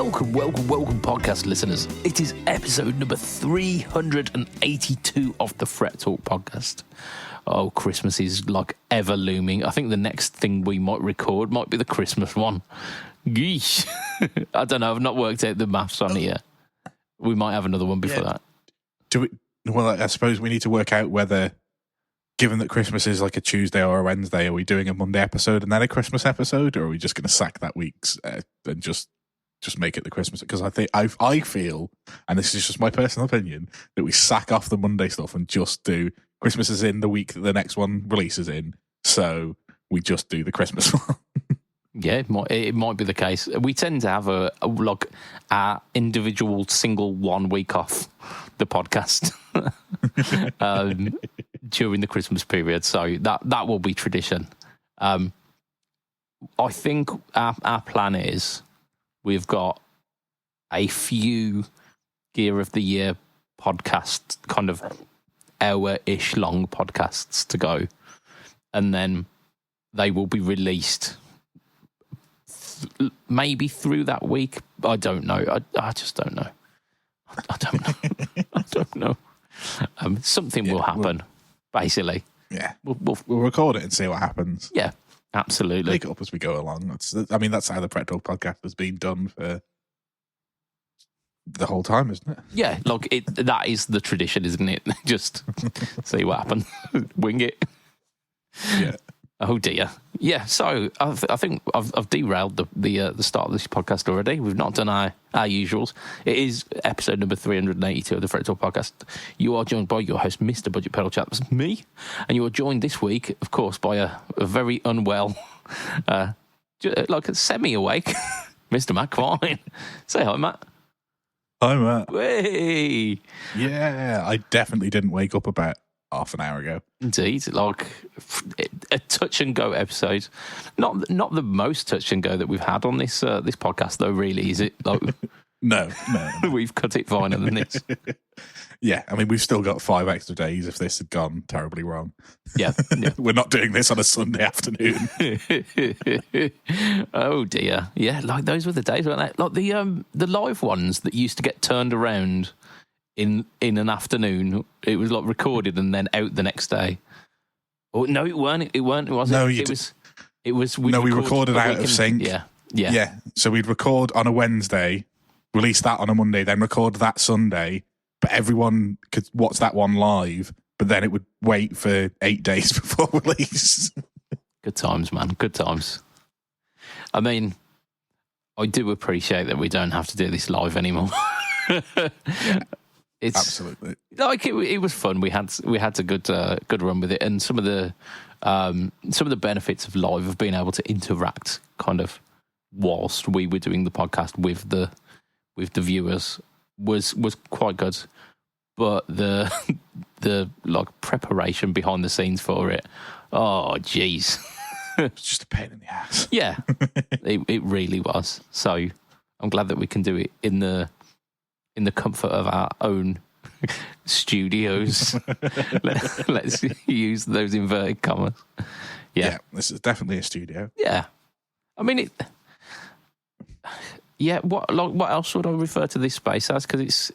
Welcome, podcast listeners. It is episode number 382 of the Fret Talk podcast. Oh, Christmas is like ever looming. I think the next thing we might record might be the Christmas one. Geesh. I don't know. I've not worked out the maths on it yet. We might have another one before that. Well, I suppose we need to work out whether, given that Christmas is like a Tuesday or a Wednesday, are we doing a Monday episode and then a Christmas episode, or are we just going to sack that week's and just make it the Christmas? Because I feel, and this is just my personal opinion, that we sack off the Monday stuff and just do Christmas is in the week that the next one releases in, so we just do the Christmas one. Yeah, it might be the case. We tend to have our individual single 1 week off the podcast during the Christmas period, so that will be tradition. I think our plan is we've got a few Gear of the Year podcast, kind of hour-ish long podcasts to go, and then they will be released maybe through that week. I don't know. I just don't know. I don't know. Something will happen, basically. Yeah. We'll record it and see what happens. Yeah, absolutely. Make it up as we go along. That's how the Fret Talk podcast has been done for the whole time, isn't it? Yeah, that is the tradition, isn't it? Just see what happens. Wing it. Yeah. Oh dear. Yeah, so I think I've derailed the start of this podcast already. We've not done our usuals. It is episode number 382 of the Fret Talk podcast. You are joined by your host, Mr. BudgetPedalChap. That's me. And you are joined this week, of course, by a very unwell, semi-awake, Mr. Matt Caline. Say hi, Matt. Hi, Matt. Hey. Yeah, I definitely didn't wake up about half an hour ago. Indeed, like a touch and go episode. Not the most touch and go that we've had on this podcast, though. Really, is it? Like, no. We've cut it finer than this. Yeah, I mean, we've still got 5 extra days if this had gone terribly wrong. Yeah. We're not doing this on a Sunday afternoon. Oh dear. Yeah, like those were the days, weren't they? Like the live ones that used to get turned around in an afternoon. It was like recorded and then out the next day. Oh no, it weren't. It wasn't. No, it was. We recorded out of sync. Yeah. So we'd record on a Wednesday, release that on a Monday, then record that Sunday. But everyone could watch that one live. But then it would wait for 8 days before release. Good times, man. Good times. I mean, I do appreciate that we don't have to do this live anymore. It's absolutely like it was fun. We had a good run with it, and some of the benefits of live of being able to interact kind of whilst we were doing the podcast with the viewers was quite good. But the like preparation behind the scenes for it, oh jeez, it's just a pain in the ass. Yeah, it really was. So I'm glad that we can do it in the comfort of our own studios. Let's use those inverted commas. Yeah, this is definitely a studio. Yeah, I mean it. Yeah, what else would I refer to this space as? Because it's,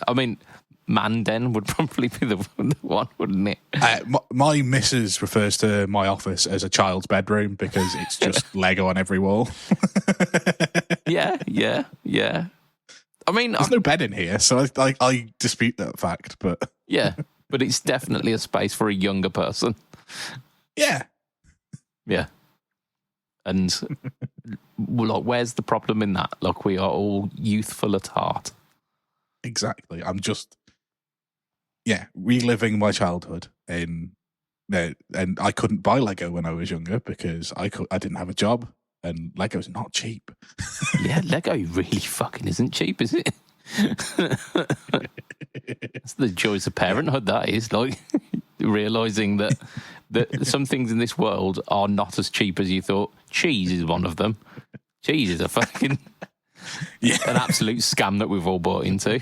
I mean, Manden would probably be the one, wouldn't it? My missus refers to my office as a child's bedroom because it's just Lego on every wall. Yeah. I mean, there's no bed in here, so I dispute that fact. But yeah, but it's definitely a space for a younger person. Yeah. And like, where's the problem in that? Like, we are all youthful at heart. Exactly. I'm just, reliving my childhood. And I couldn't buy Lego when I was younger because I didn't have a job, and Lego's not cheap. Yeah, Lego really fucking isn't cheap, is it? That's the joys of parenthood, that is. Like, realising that some things in this world are not as cheap as you thought. Cheese is one of them. Cheese is a fucking an absolute scam that we've all bought into.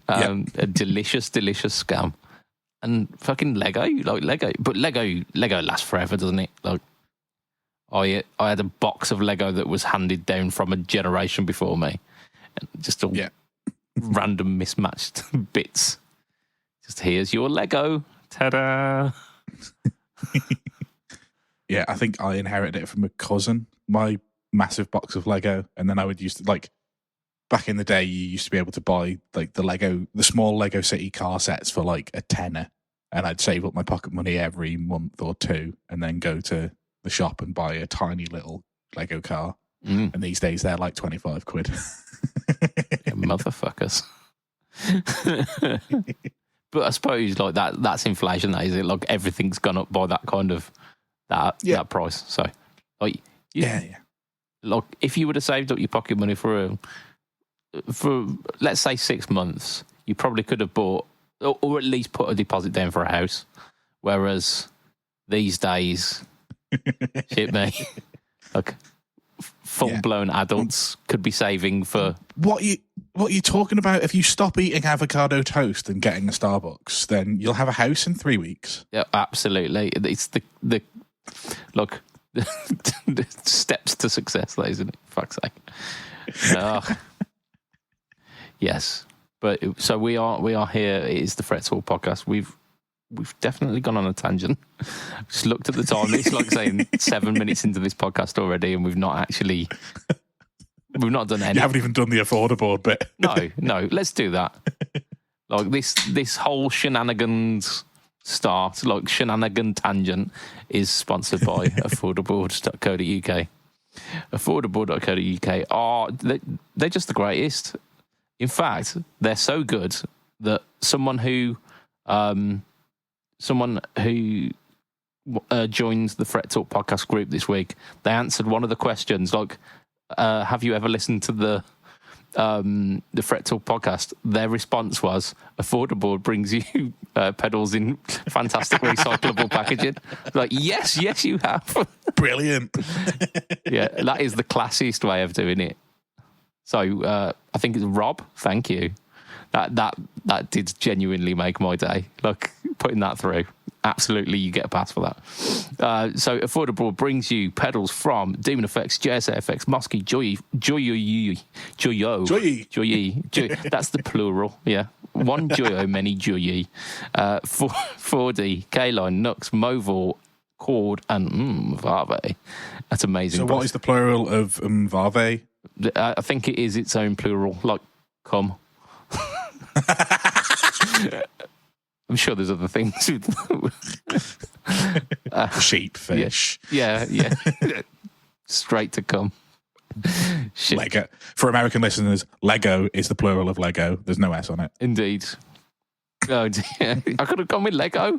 A delicious scam. And fucking Lego, but Lego lasts forever, doesn't it? Like, I had a box of Lego that was handed down from a generation before me, and just all random mismatched bits. Just here's your Lego, ta-da! Yeah, I think I inherited it from a cousin. My massive box of Lego, and then I would use like back in the day, you used to be able to buy like the small Lego City car sets for like a tenner, and I'd save up my pocket money every month or two, and then go to the shop and buy a tiny little Lego car. And these days they're like 25 quid. Yeah, motherfuckers. But I suppose like that's inflation, that is it? Like everything's gone up by that kind of that price. So like like if you would have saved up your pocket money for let's say 6 months, you probably could have bought or at least put a deposit down for a house. Whereas these days, shit me, like full-blown adults could be saving for... What are you talking about? If you stop eating avocado toast and getting a Starbucks, then you'll have a house in 3 weeks. Yeah, absolutely. It's the look, the steps to success, that isn't it? Fuck's sake. Yes. But so we are here. It is the Fret Talk podcast. We've definitely gone on a tangent. Just looked at the time. It's like saying 7 minutes into this podcast already, and we've not done any. You haven't even done the affordable bit. No. Let's do that. Like this whole shenanigans start, like shenanigan tangent, is sponsored by affordable.co.uk. Affordable.co.uk they're just the greatest. In fact, they're so good that someone who joined the Fret Talk podcast group this week, they answered one of the questions, like, have you ever listened to the Fret Talk podcast? Their response was, Affordable brings you pedals in fantastic recyclable packaging. Like, yes, you have. Brilliant. Yeah, that is the classiest way of doing it. So I think it's Rob. Thank you. That did genuinely make my day. Look, putting that through. Absolutely, you get a pass for that. So Affordable brings you pedals from DemonFX, JSA Effects, Mosky, Joyo. That's the plural. Yeah, one Joyo, many Joyi. 4D, Caline, Nux, Movil, Cord, and Vave. That's amazing. So what is the plural of Vave? I think it is its own plural, like come. I'm sure there's other things. Sheep, fish. Yeah. Straight to come. Shit. Lego. For American listeners, Lego is the plural of Lego. There's no S on it. Indeed. Oh dear. I could have gone with Lego.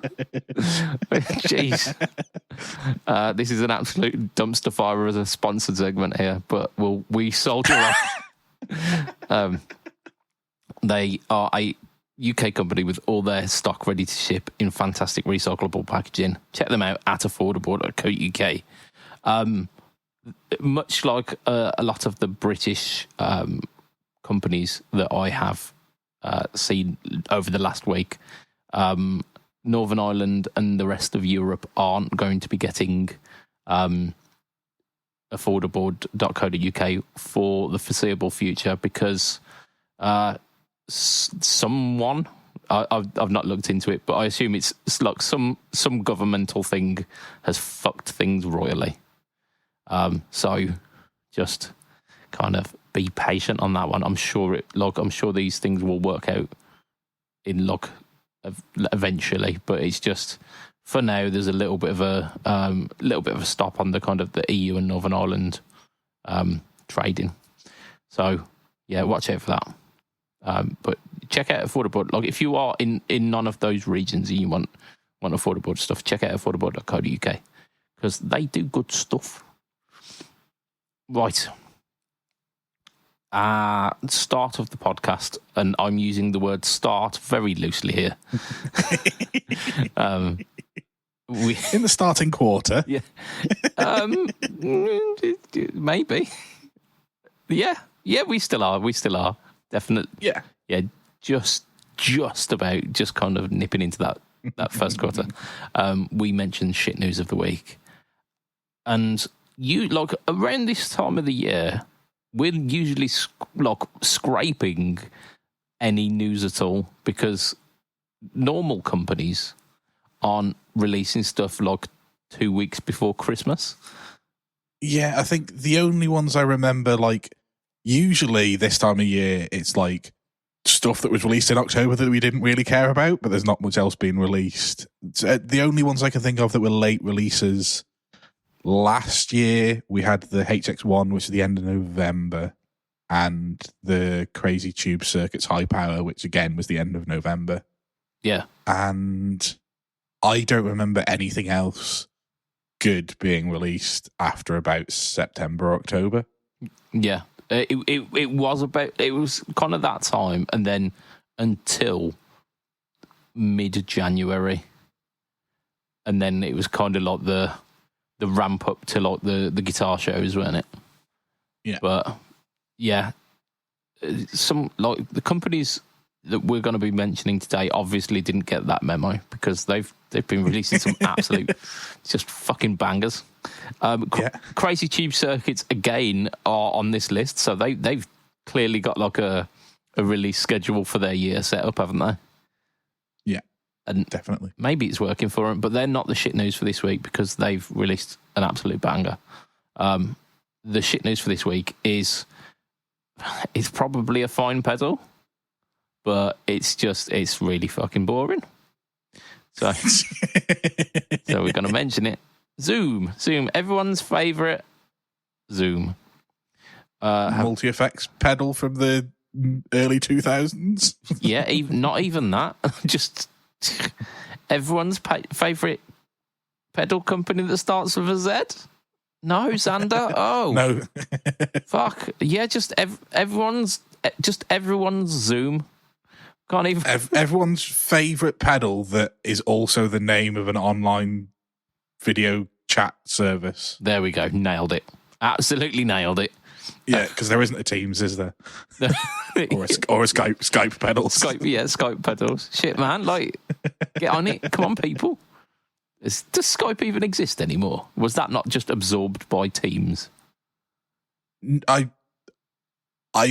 Jeez. This is an absolute dumpster fire as a sponsored segment here, but we soldier on. They are a UK company with all their stock ready to ship in fantastic recyclable packaging. Check them out at affordable.co.uk. Much like a lot of the British companies that I have seen over the last week, Northern Ireland and the rest of Europe aren't going to be getting affordable.co.uk for the foreseeable future because someone, I've not looked into it, but I assume it's like some governmental thing has fucked things royally. So just kind of be patient on that one. I'm sure these things will work out in eventually, but it's just for now there's a little bit of a stop on the kind of the EU and Northern Ireland trading. So yeah, watch out for that. But check out Affordable. Like if you are in none of those regions and you want affordable stuff, check out affordable.co.uk because they do good stuff. Right. Start of the podcast, and I'm using the word start very loosely here. In the starting quarter. Yeah. Maybe. Yeah, we still are. Definitely. Yeah. Yeah, just about, just kind of nipping into that first quarter. We mentioned shit news of the week. And you like around this time of the year, we're usually scraping any news at all because normal companies aren't releasing stuff like 2 weeks before Christmas. Yeah, I think the only ones I remember, like, usually this time of year, it's like stuff that was released in October that we didn't really care about, but there's not much else being released. The only ones I can think of that were late releases last year, we had the HX1, which is the end of November, and the Crazy Tube Circuits High Power, which again was the end of November. Yeah. And I don't remember anything else good being released after about September, October. Yeah. It was kind of that time, and then until mid-January. And then it was kind of like the ramp up to like the guitar shows, weren't it? Yeah. But yeah, some like the companies that we're going to be mentioning today obviously didn't get that memo because they've been releasing some absolute just fucking bangers. Crazy Tube Circuits again are on this list, so they've clearly got like a release schedule for their year set up, haven't they? Yeah, and definitely. Maybe it's working for them, but they're not the shit news for this week because they've released an absolute banger. The shit news for this week is it's probably a fine pedal, but it's really fucking boring. So we're going to mention it. Zoom, everyone's favourite Zoom. Multi-effects pedal from the early 2000s. Yeah, not even that. Just everyone's favourite pedal company that starts with a Z. No, Xander. Oh no. Fuck. Yeah, just everyone's Zoom. Can't even. Everyone's favourite pedal that is also the name of an online video chat service. There we go. Nailed it. Absolutely nailed it. Yeah, because there isn't a Teams, is there? or a Skype pedals. Skype pedals. Shit, man. Like, get on it. Come on, people. Does Skype even exist anymore? Was that not just absorbed by Teams? I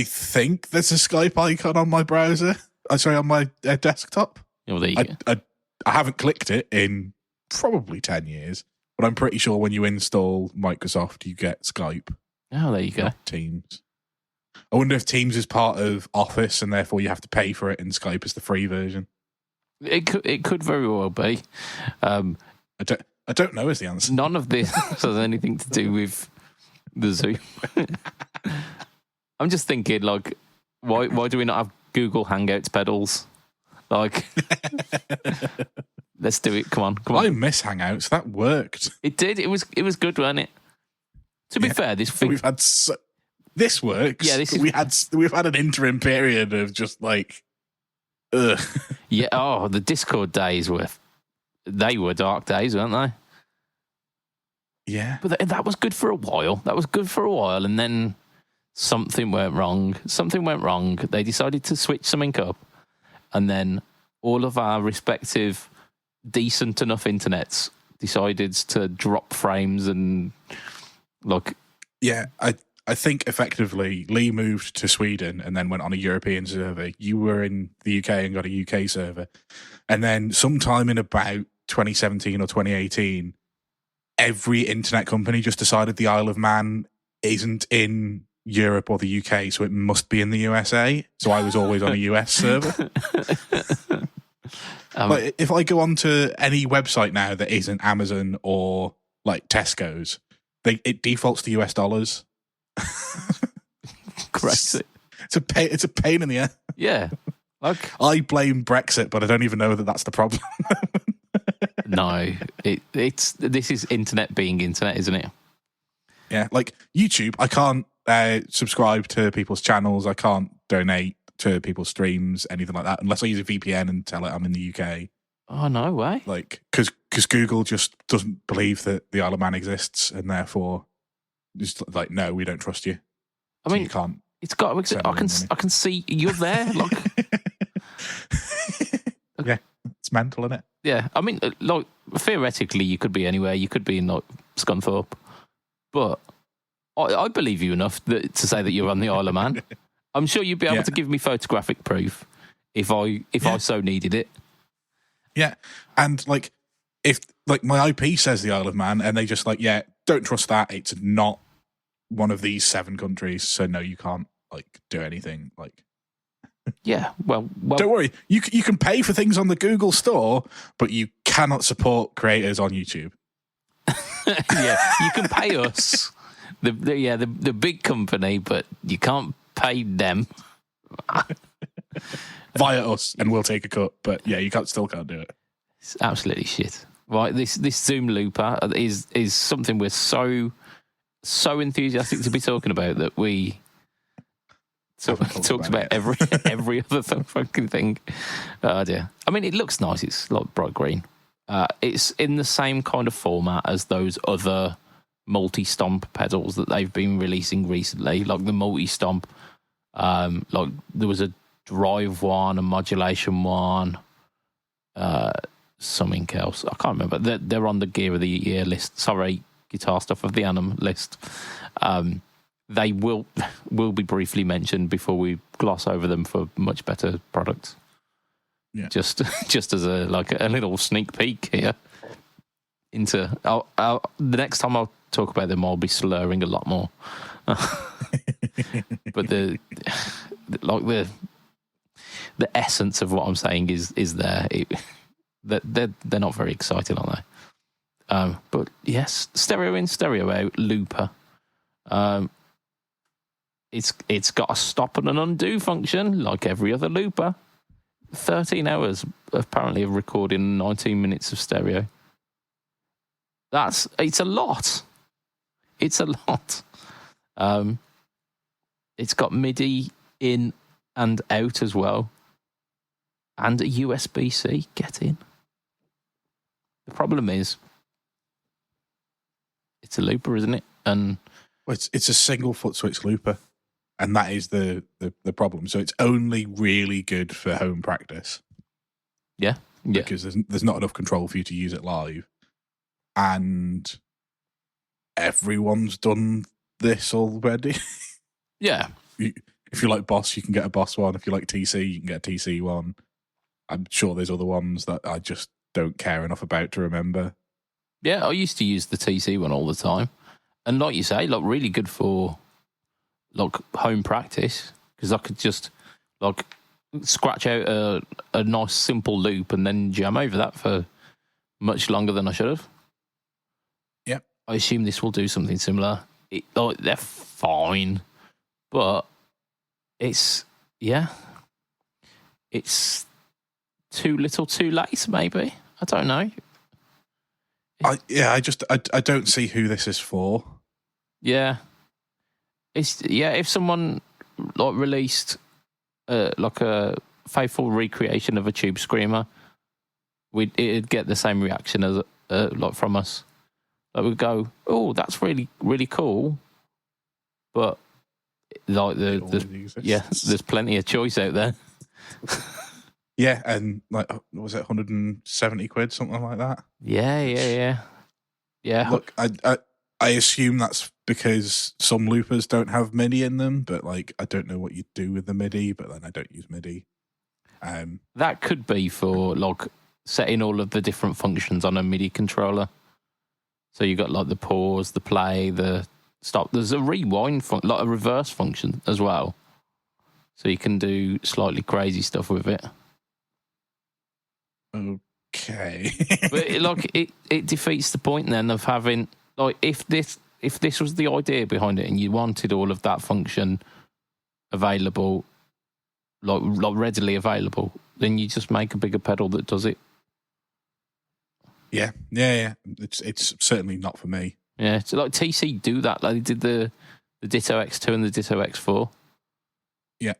think there's a Skype icon on my browser. On my desktop. Oh, there you go. I haven't clicked it in probably 10 years, but I'm pretty sure when you install Microsoft, you get Skype. Oh, there you go. Teams. I wonder if Teams is part of Office and therefore you have to pay for it and Skype is the free version. It could very well be. I don't know is the answer. None of this has anything to do with the Zoom. I'm just thinking, like, why do we not have Google Hangouts pedals? Like, let's do it. Come on. I miss Hangouts. That worked. It did. It was good, wasn't it? To be fair, this works. Yeah, we've had an interim period of just like, ugh. Yeah. Oh, the Discord days were dark days, weren't they? Yeah. But that was good for a while. And then something went wrong. They decided to switch something up. And then all of our respective decent enough internets decided to drop frames and look. Yeah, I think effectively Lee moved to Sweden and then went on a European server. You were in the UK and got a UK server. And then sometime in about 2017 or 2018, every internet company just decided the Isle of Man isn't in Europe or the UK, so it must be in the USA. So I was always on a US server. But if I go onto any website now that isn't Amazon or like Tesco's, it defaults to US dollars. Crazy. It's a pain in the ass. Yeah. Like, I blame Brexit, but I don't even know that that's the problem. No, this is internet being internet, isn't it? Yeah, like YouTube, I can't subscribe to people's channels. I can't donate to people's streams, anything like that, unless I use a VPN and tell it I'm in the UK. Oh, no way. Like, because Google just doesn't believe that the Isle of Man exists, and therefore just like, no, we don't trust you. I mean, you can't. It's got. I can see you're there. Like, yeah, it's mental, isn't it? Yeah, I mean, like theoretically, you could be anywhere. You could be in like Scunthorpe. but I believe you enough to say that you're on the Isle of Man. I'm sure you'd be able to give me photographic proof if I so needed it. Yeah, and like if like my IP says the Isle of Man, and they just like, yeah, don't trust that. It's not one of these 7 countries, so no, you can't like do anything. Like, yeah, well, don't worry, you can pay for things on the Google Store, but you cannot support creators on YouTube. Yeah, you can pay us, the big company, but you can't pay them via us, and we'll take a cut. But yeah, you still can't do it. It's absolutely shit. Right, this Zoom looper is something we're so enthusiastic to be talking about that we talked about every other fucking thing. Oh dear. I mean, it looks nice. It's like bright green. It's in the same kind of format as those other multi-stomp pedals that they've been releasing recently, like the multi-stomp. Like there was a drive one, a modulation one, something else. I can't remember. They're on the Gear of the Year list. Sorry, Guitar Stuff of the Annum list. They will be briefly mentioned before we gloss over them for much better products. Yeah. Just as a little sneak peek here into the next time I'll talk about them, I'll be slurring a lot more. But the essence of what I'm saying is there. They're not very exciting, are they? But yes, stereo in, stereo out, looper. It's got a stop and an undo function like every other looper. 13 hours apparently of recording 19 minutes of stereo. It's a lot. It's a lot. It's got MIDI in and out as well. And a USB-C, get in. The problem is, it's a looper, isn't it? And it's a single foot switch looper, and that is the problem. So it's only really good for home practice. Yeah. Because there's not enough control for you to use it live, and everyone's done this already. Yeah. If you like Boss, you can get a Boss one. If you like TC, you can get a TC one. I'm sure there's other ones that I just don't care enough about to remember. Yeah, I used to use the TC one all the time. And like you say, like really good for like home practice, because I could just like scratch out a nice simple loop and then jam over that for much longer than I should have. Yeah. I assume this will do something similar. They're fine, but it's too little too late, maybe. I don't know. I don't see who this is for. Yeah. If someone like released like a faithful recreation of a Tube Screamer, it'd get the same reaction as like from us. Like we'd go, oh, that's really, really cool. But like there's plenty of choice out there. Yeah, and like, was it 170 quid, something like that? Yeah. Look, I assume that's because some loopers don't have MIDI in them, but like I don't know what you do with the MIDI, but then I don't use MIDI. That could be for like setting all of the different functions on a MIDI controller. So you got like the pause, the play, the stop. There's a rewind, like a reverse function as well. So you can do slightly crazy stuff with it. Okay. But it defeats the point then of having, like, if this was the idea behind it and you wanted all of that function available, like readily available, then you just make a bigger pedal that does it. Yeah. It's certainly not for me. Yeah, so like TC do that. Like they did the Ditto X2 and the Ditto X4. Yeah.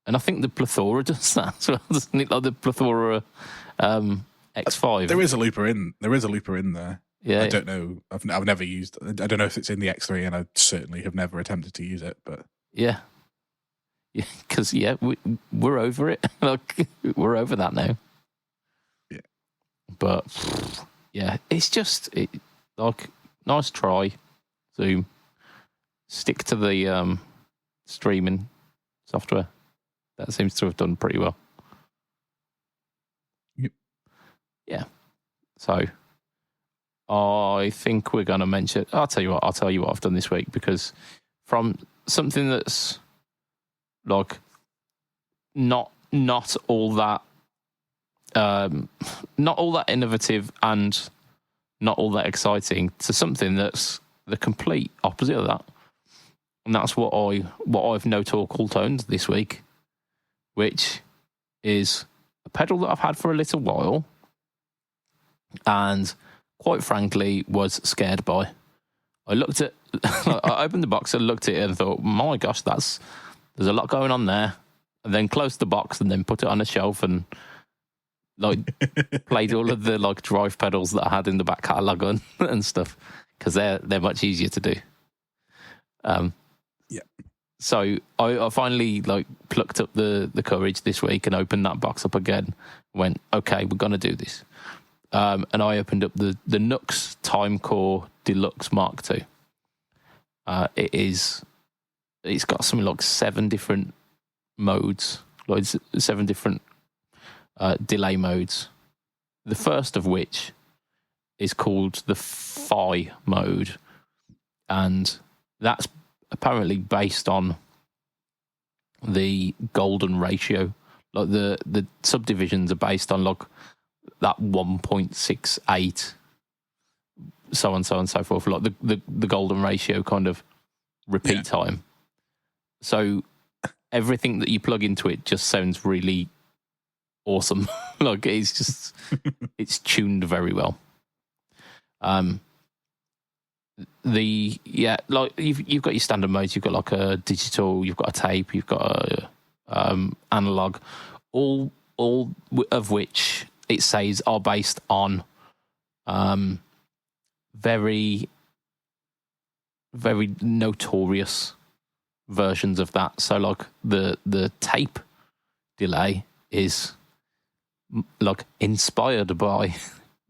And I think the Plethora does that as well, doesn't it? Like the Plethora X5. There is a looper in there. Yeah. I don't know. I've never used. I don't know if it's in the X3, and I certainly have never attempted to use it. But yeah, because we're over it. Like we're over that now. Yeah. But yeah, it's just like nice try. Zoom. Stick to the streaming software. That seems to have done pretty well. Yep. Yeah. So I think we're going to mention. I'll tell you what I've done this week, because from something that's like not all that innovative and not all that exciting to something that's the complete opposite of that. And that's what I've no talk all toned this week, which is a pedal that I've had for a little while and quite frankly was scared by. I looked at I opened the box and looked at it and thought, my gosh, there's a lot going on there. And then closed the box and then put it on a shelf and like played all of the like drive pedals that I had in the back catalogue on and stuff, because they're much easier to do. Yeah. So I finally like plucked up the courage this week and opened that box up again. Went, okay, we're gonna do this. And I opened up the Nux Timecore Deluxe Mark II. It's got something like 7 different modes, like 7 different delay modes. The first of which is called the Phi mode, and that's apparently based on the golden ratio. Like the subdivisions are based on like that 1.68, so on and so forth. Like the golden ratio kind of repeat time. So everything that you plug into it just sounds really awesome. Like it's just it's tuned very well. Like you've got your standard modes. You've got like a digital, you've got a tape, you've got a analog, all of which it says are based on very, very notorious versions of that. So like the tape delay is like inspired by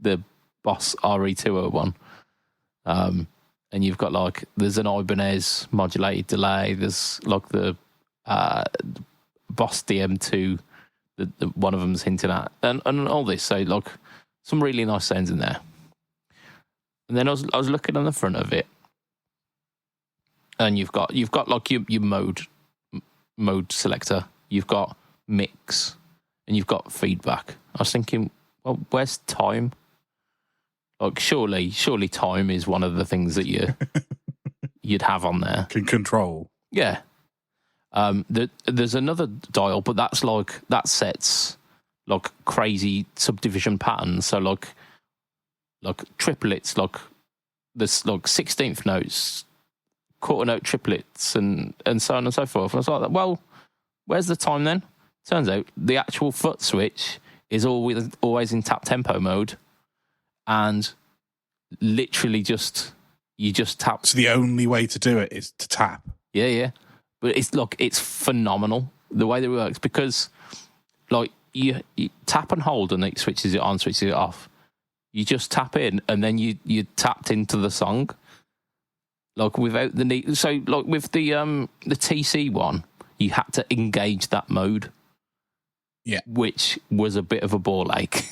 the Boss RE201. And you've got like, there's an Ibanez modulated delay. There's like the Boss DM2, the one of them's hinting at, and all this. So like some really nice sounds in there. And then I was looking on the front of it, and you've got like your mode selector. You've got mix, and you've got feedback. I was thinking, well, where's time? Like surely time is one of the things that you'd have on there. Can control. Yeah. There's another dial, but that sets like crazy subdivision patterns. So like triplets, like there's like 16th notes, quarter note triplets, and so on and so forth. And I was like, well, where's the time then? Turns out the actual foot switch is always in tap tempo mode. And literally you just tap. So the only way to do it is to tap. Yeah. But it's phenomenal the way that it works, because like you tap and hold and it switches it on, switches it off. You just tap in and then you tapped into the song. Like without the need. So like with the TC one, you had to engage that mode. Yeah. Which was a bit of a ball ache.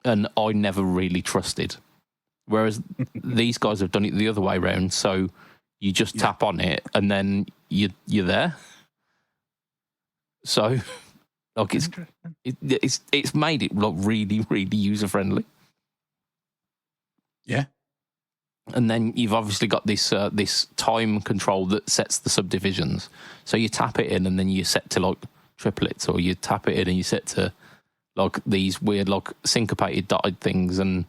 And I never really trusted. Whereas these guys have done it the other way around. So you just tap on it and then you're there. So like it's made it look really, really user friendly. Yeah. And then you've obviously got this time control that sets the subdivisions. So you tap it in and then you set to like triplets, or you tap it in and you set to like these weird like syncopated dotted things, and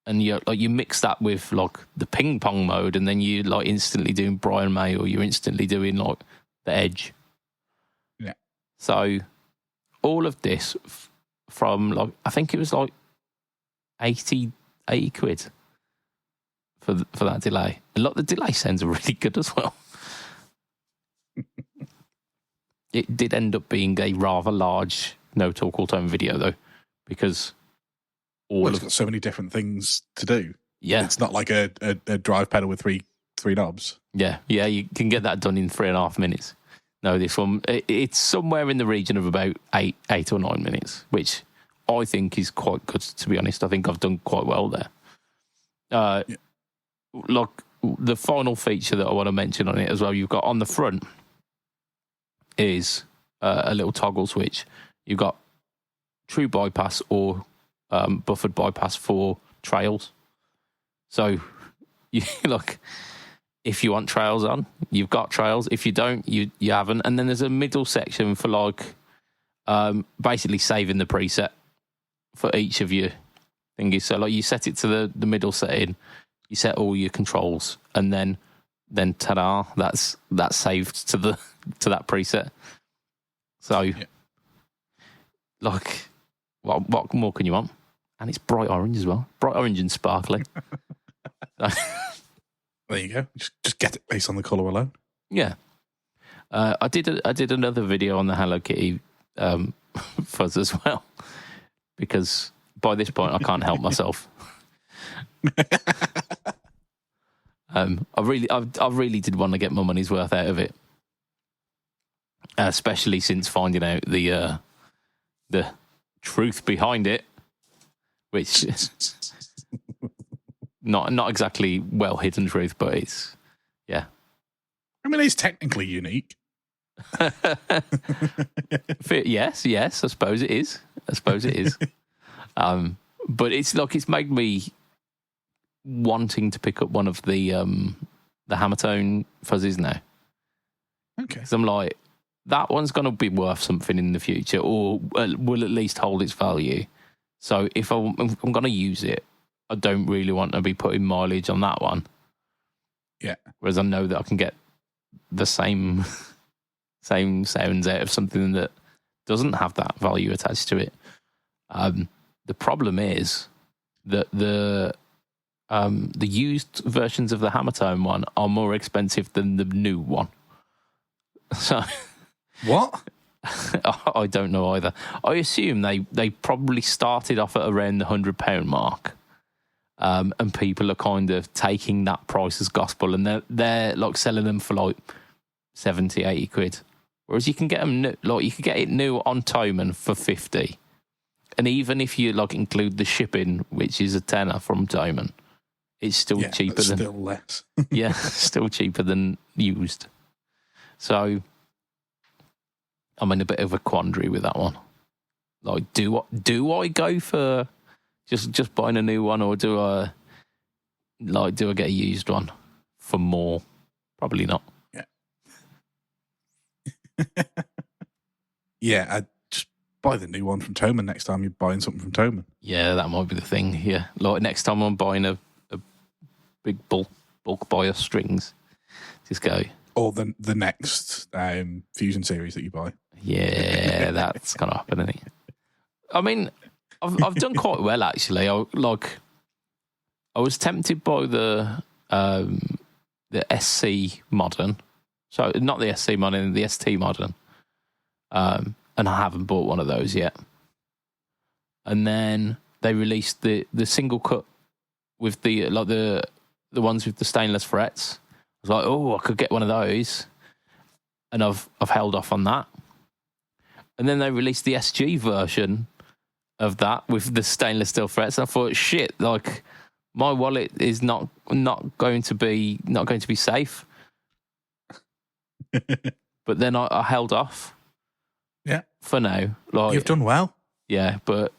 you mix that with like the ping pong mode, and then you like instantly doing Brian May, or you're instantly doing like the Edge. Yeah. So all of this from like, I think it was like 80 quid for that delay. A lot of the delay sounds are really good as well. It did end up being a rather large No Talk All Time video though, because it's got so many different things to do. Yeah. It's not like a drive pedal with three knobs. Yeah, you can get that done in 3.5 minutes. No, this one, it's somewhere in the region of about 8 or 9 minutes, which I think is quite good, to be honest. I think I've done quite well there. Look, the final feature that I want to mention on it as well, you've got on the front is a little toggle switch. You've got true bypass or buffered bypass for trails. So, you look, if you want trails on, you've got trails. If you don't, you haven't. And then there's a middle section for like basically saving the preset for each of your thingies. So like you set it to the middle setting, you set all your controls, and then ta-da, that's saved to that preset. So like what more can you want? And it's bright orange as well. Bright orange and sparkly. There you go. Just get it based on the colour alone. Yeah. I did another video on the Hello Kitty fuzz as well, because by this point I can't help myself. I really did want to get my money's worth out of it, especially since finding out the truth behind it, which not exactly well hidden truth, but it's I mean, it's technically unique. Yes, I suppose it is. But it's made me wanting to pick up one of the Hammertone fuzzies now. Okay. Because I'm like, that one's going to be worth something in the future, or will at least hold its value. So if I'm going to use it, I don't really want to be putting mileage on that one. Yeah. Whereas I know that I can get the same sounds out of something that doesn't have that value attached to it. The problem is that the used versions of the Hammertone one are more expensive than the new one. So what? I don't know either. I assume they probably started off at around the £100 mark, and people are kind of taking that price as gospel, and they're like selling them for like 70, 80 quid. Whereas you can get them new, like you could get it new on Toman for 50, and even if you like include the shipping, which is a tenner from Toman, it's still cheaper than still less. yeah, still cheaper than used. So I'm in a bit of a quandary with that one. Like, do I go for just buying a new one, or do I get a used one for more? Probably not. Yeah, I'd just buy the new one from Toman next time you're buying something from Toman. Yeah, that might be the thing. Yeah, like next time I'm buying a big bulk buy of strings, just go. Or the next Fusion series that you buy. Yeah, that's gonna happen, isn't it? I mean, I've done quite well actually. I was tempted by the SC Modern. So not the SC Modern, the ST Modern. And I haven't bought one of those yet. And then they released the single cut with the ones with the stainless frets. I was like, oh, I could get one of those. And I've held off on that. And then they released the SG version of that with the stainless steel frets. And I thought, shit, like my wallet is not going to be safe. But then I held off. Yeah. For now. Like, you've done well. Yeah, but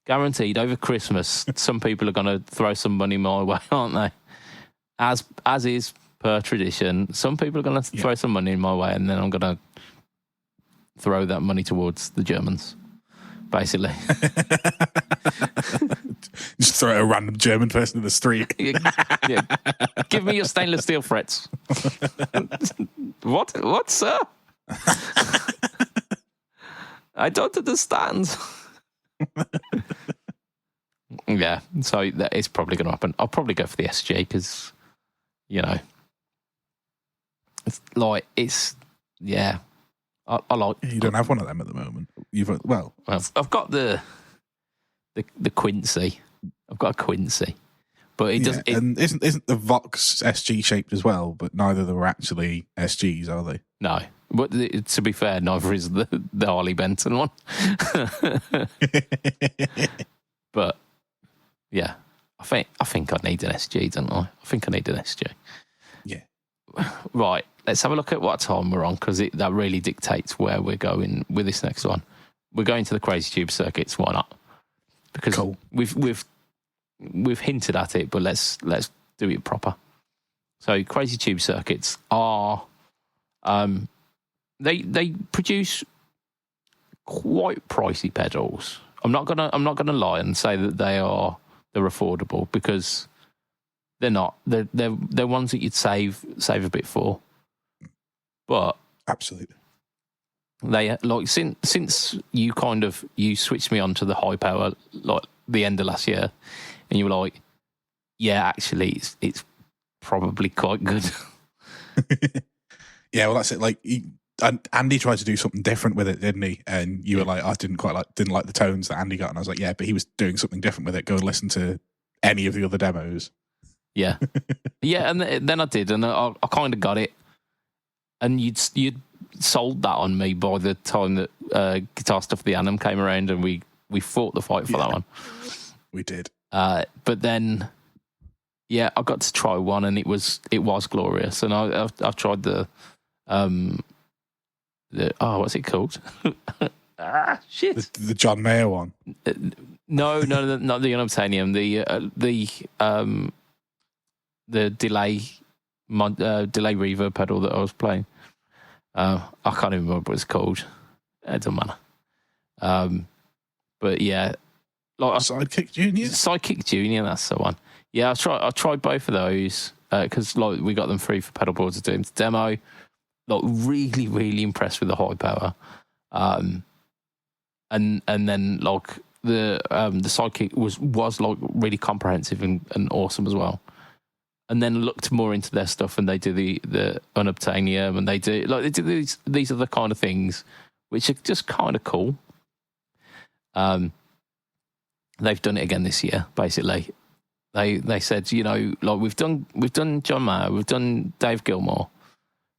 guaranteed over Christmas, some people are going to throw some money my way, aren't they? As is per tradition, some people are going to throw some money in my way, and then I'm going to throw that money towards the Germans, basically. Just throw a random German person in the street. Yeah. Give me your stainless steel frets. What, sir? I don't understand. Yeah, so that is probably going to happen. I'll probably go for the SG because, you know, I like. You don't have one of them at the moment. I've got the Quincy. I've got a Quincy, But it doesn't. And isn't the Vox SG shaped as well? But neither of them are actually SGs, are they? No. But to be fair, neither is the Harley Benton one. But yeah, I think I need an SG, don't I? I think I need an SG. Yeah. Right. Let's have a look at what time we're on, because that really dictates where we're going with this next one. We're going to the Crazy Tube circuits. Why not? Because cool. we've hinted at it, but let's do it proper. So Crazy Tube circuits are they produce quite pricey pedals. I'm not gonna lie and say that they're affordable, because they're not. They're ones that you'd save a bit for. But absolutely, they like since you switched me onto the high power like the end of last year, and you were like, yeah, actually, it's probably quite good. Yeah, well, that's it. Like Andy tried to do something different with it, didn't he? And you were like, I didn't like the tones that Andy got, and I was like, yeah, but he was doing something different with it. Go and listen to any of the other demos. Yeah, yeah, and then I did, and I kind of got it. And you'd sold that on me by the time that Guitar Stuff the Annam came around, and we fought the fight for that one. We did. But then, yeah, I got to try one, and it was glorious. And I've tried the what's it called? Shit. The John Mayer one. No, not the unobtainium. The delay reverb pedal that I was playing. I can't even remember what it's called. It doesn't matter. But yeah, like Sidekick Junior. Sidekick Junior, that's the one. Yeah, I tried both of those because like we got them free for pedal boards to do into demo. Like really, really impressed with the high power. And then like the Sidekick was like really comprehensive and awesome as well. And then looked more into their stuff, and they do the unobtainium, and they do these other kind of things, which are just kind of cool. They've done it again this year. Basically, they said, like we've done John Mayer, we've done Dave Gilmour.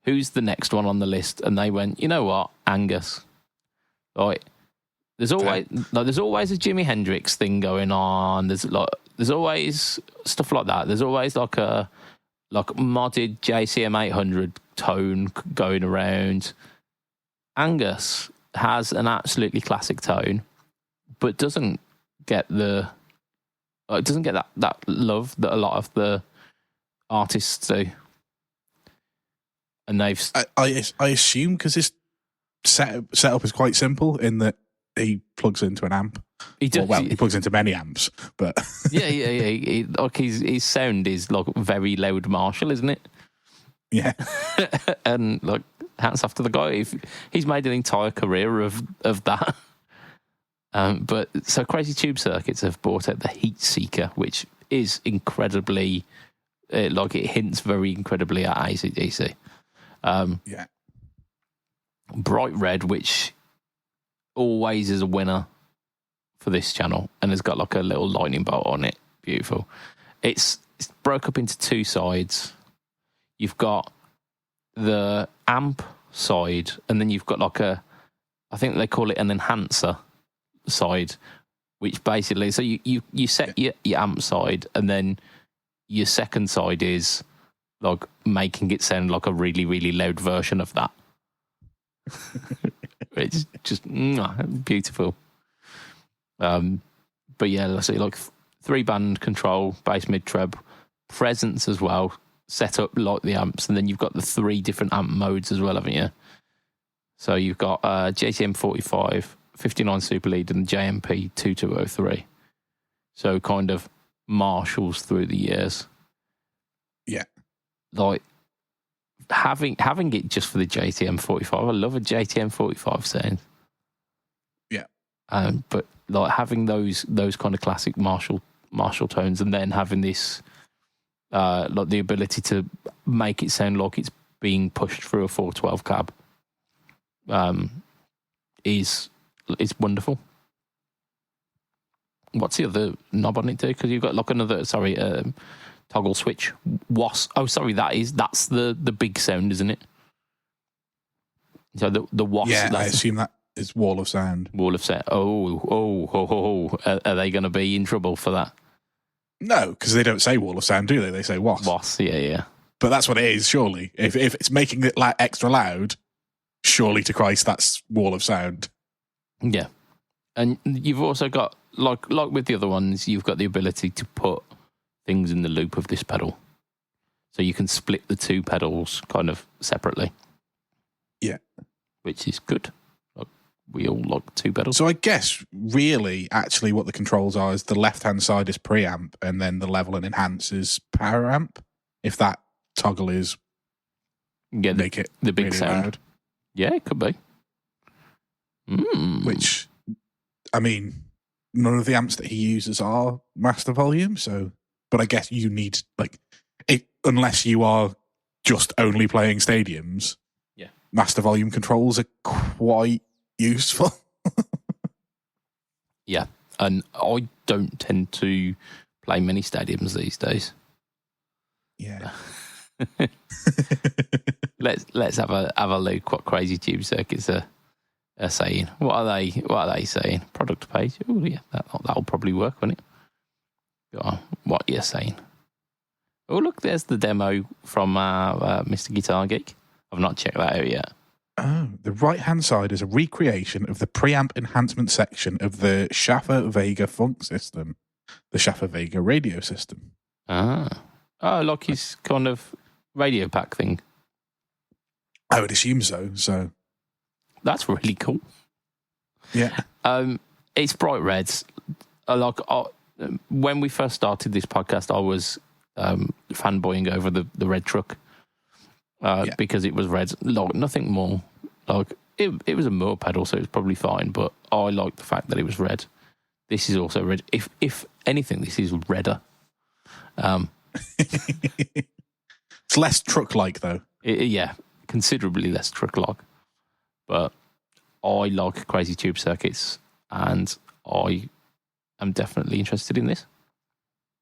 Who's the next one on the list? And they went, you know what, Angus. Like there's always a Jimi Hendrix thing going on. There's always stuff like that. There's always like a modded JCM 800 tone going around. Angus has an absolutely classic tone, but doesn't get that love that a lot of the artists do. And they've I assume because his setup is quite simple in that he plugs into an amp. He plugs into many amps, but yeah. Like his sound is like very loud Marshall, isn't it? Yeah. And like hats off to the guy. He's made an entire career of that. But so Crazy Tube Circuits have brought out the Heat Seeker, which is incredibly it hints very incredibly at AC/DC. Yeah. Bright Red, which always is a winner for this channel, and has got like a little lightning bolt on it. Beautiful. It's broke up into two sides. You've got the amp side, and then you've got like I think they call it an enhancer side, which basically, so you set your amp side, and then your second side is like making it sound like a really, really loud version of that. It's just beautiful. But yeah, let's say like 3-band control, bass, mid, treb, presence as well, set up like the amps, and then you've got the 3 different amp modes as well, haven't you? So you've got JTM 45, 59 Super Lead, and JMP 2203. So kind of Marshalls through the years. Yeah. Like having it just for the JTM 45. I love a JTM 45 sound. Yeah. But like having those kind of classic Marshall tones, and then having this like the ability to make it sound like it's being pushed through a 412 cab is wonderful. what's the other knob on it do? Because you've got like another, toggle switch. WAS. Oh, sorry, that's the big sound, isn't it? So the WAS. Yeah, I assume that is wall of sound. Wall of sound. Are they going to be in trouble for that? No, because they don't say wall of sound, do they? They say WAS. WAS, yeah. But that's what it is, surely. If it's making it extra loud, surely to Christ, that's wall of sound. Yeah. And you've also got, like with the other ones, you've got the ability to put things in the loop of this pedal. So you can split the two pedals kind of separately. Yeah. Which is good. Like, we all like two pedals. So I guess, really, actually what the controls are is the left-hand side is preamp, and then the level and enhance is power amp. If that toggle is make it the big really sound. loud. Yeah, it could be. Which, I mean, none of the amps that he uses are master volume, so, but I guess you need, like, unless you are just only playing stadiums, master volume controls are quite useful. Yeah, and I don't tend to play many stadiums these days. Yeah. Let's have a look what Crazy Tube Circuits are saying. What are they saying? Product page. Oh yeah, that'll probably work, won't it? Go on. What you're saying? Oh look, there's the demo from Mr. Guitar Geek. I've not checked that out yet. Oh, the right-hand side is a recreation of the preamp enhancement section of the Schaffer Vega Funk system, the Schaffer Vega radio system. Oh, like his kind of radio pack thing. I would assume so. So that's really cool. Yeah. It's bright reds. When we first started this podcast, I was fanboying over the red truck because it was red. Like nothing more. Like it was a Moore pedal, so it's probably fine. But I like the fact that it was red. This is also red. If anything, this is redder. It's less truck-like, though. Considerably less truck-like. But I like Crazy Tube Circuits, and I am definitely interested in this.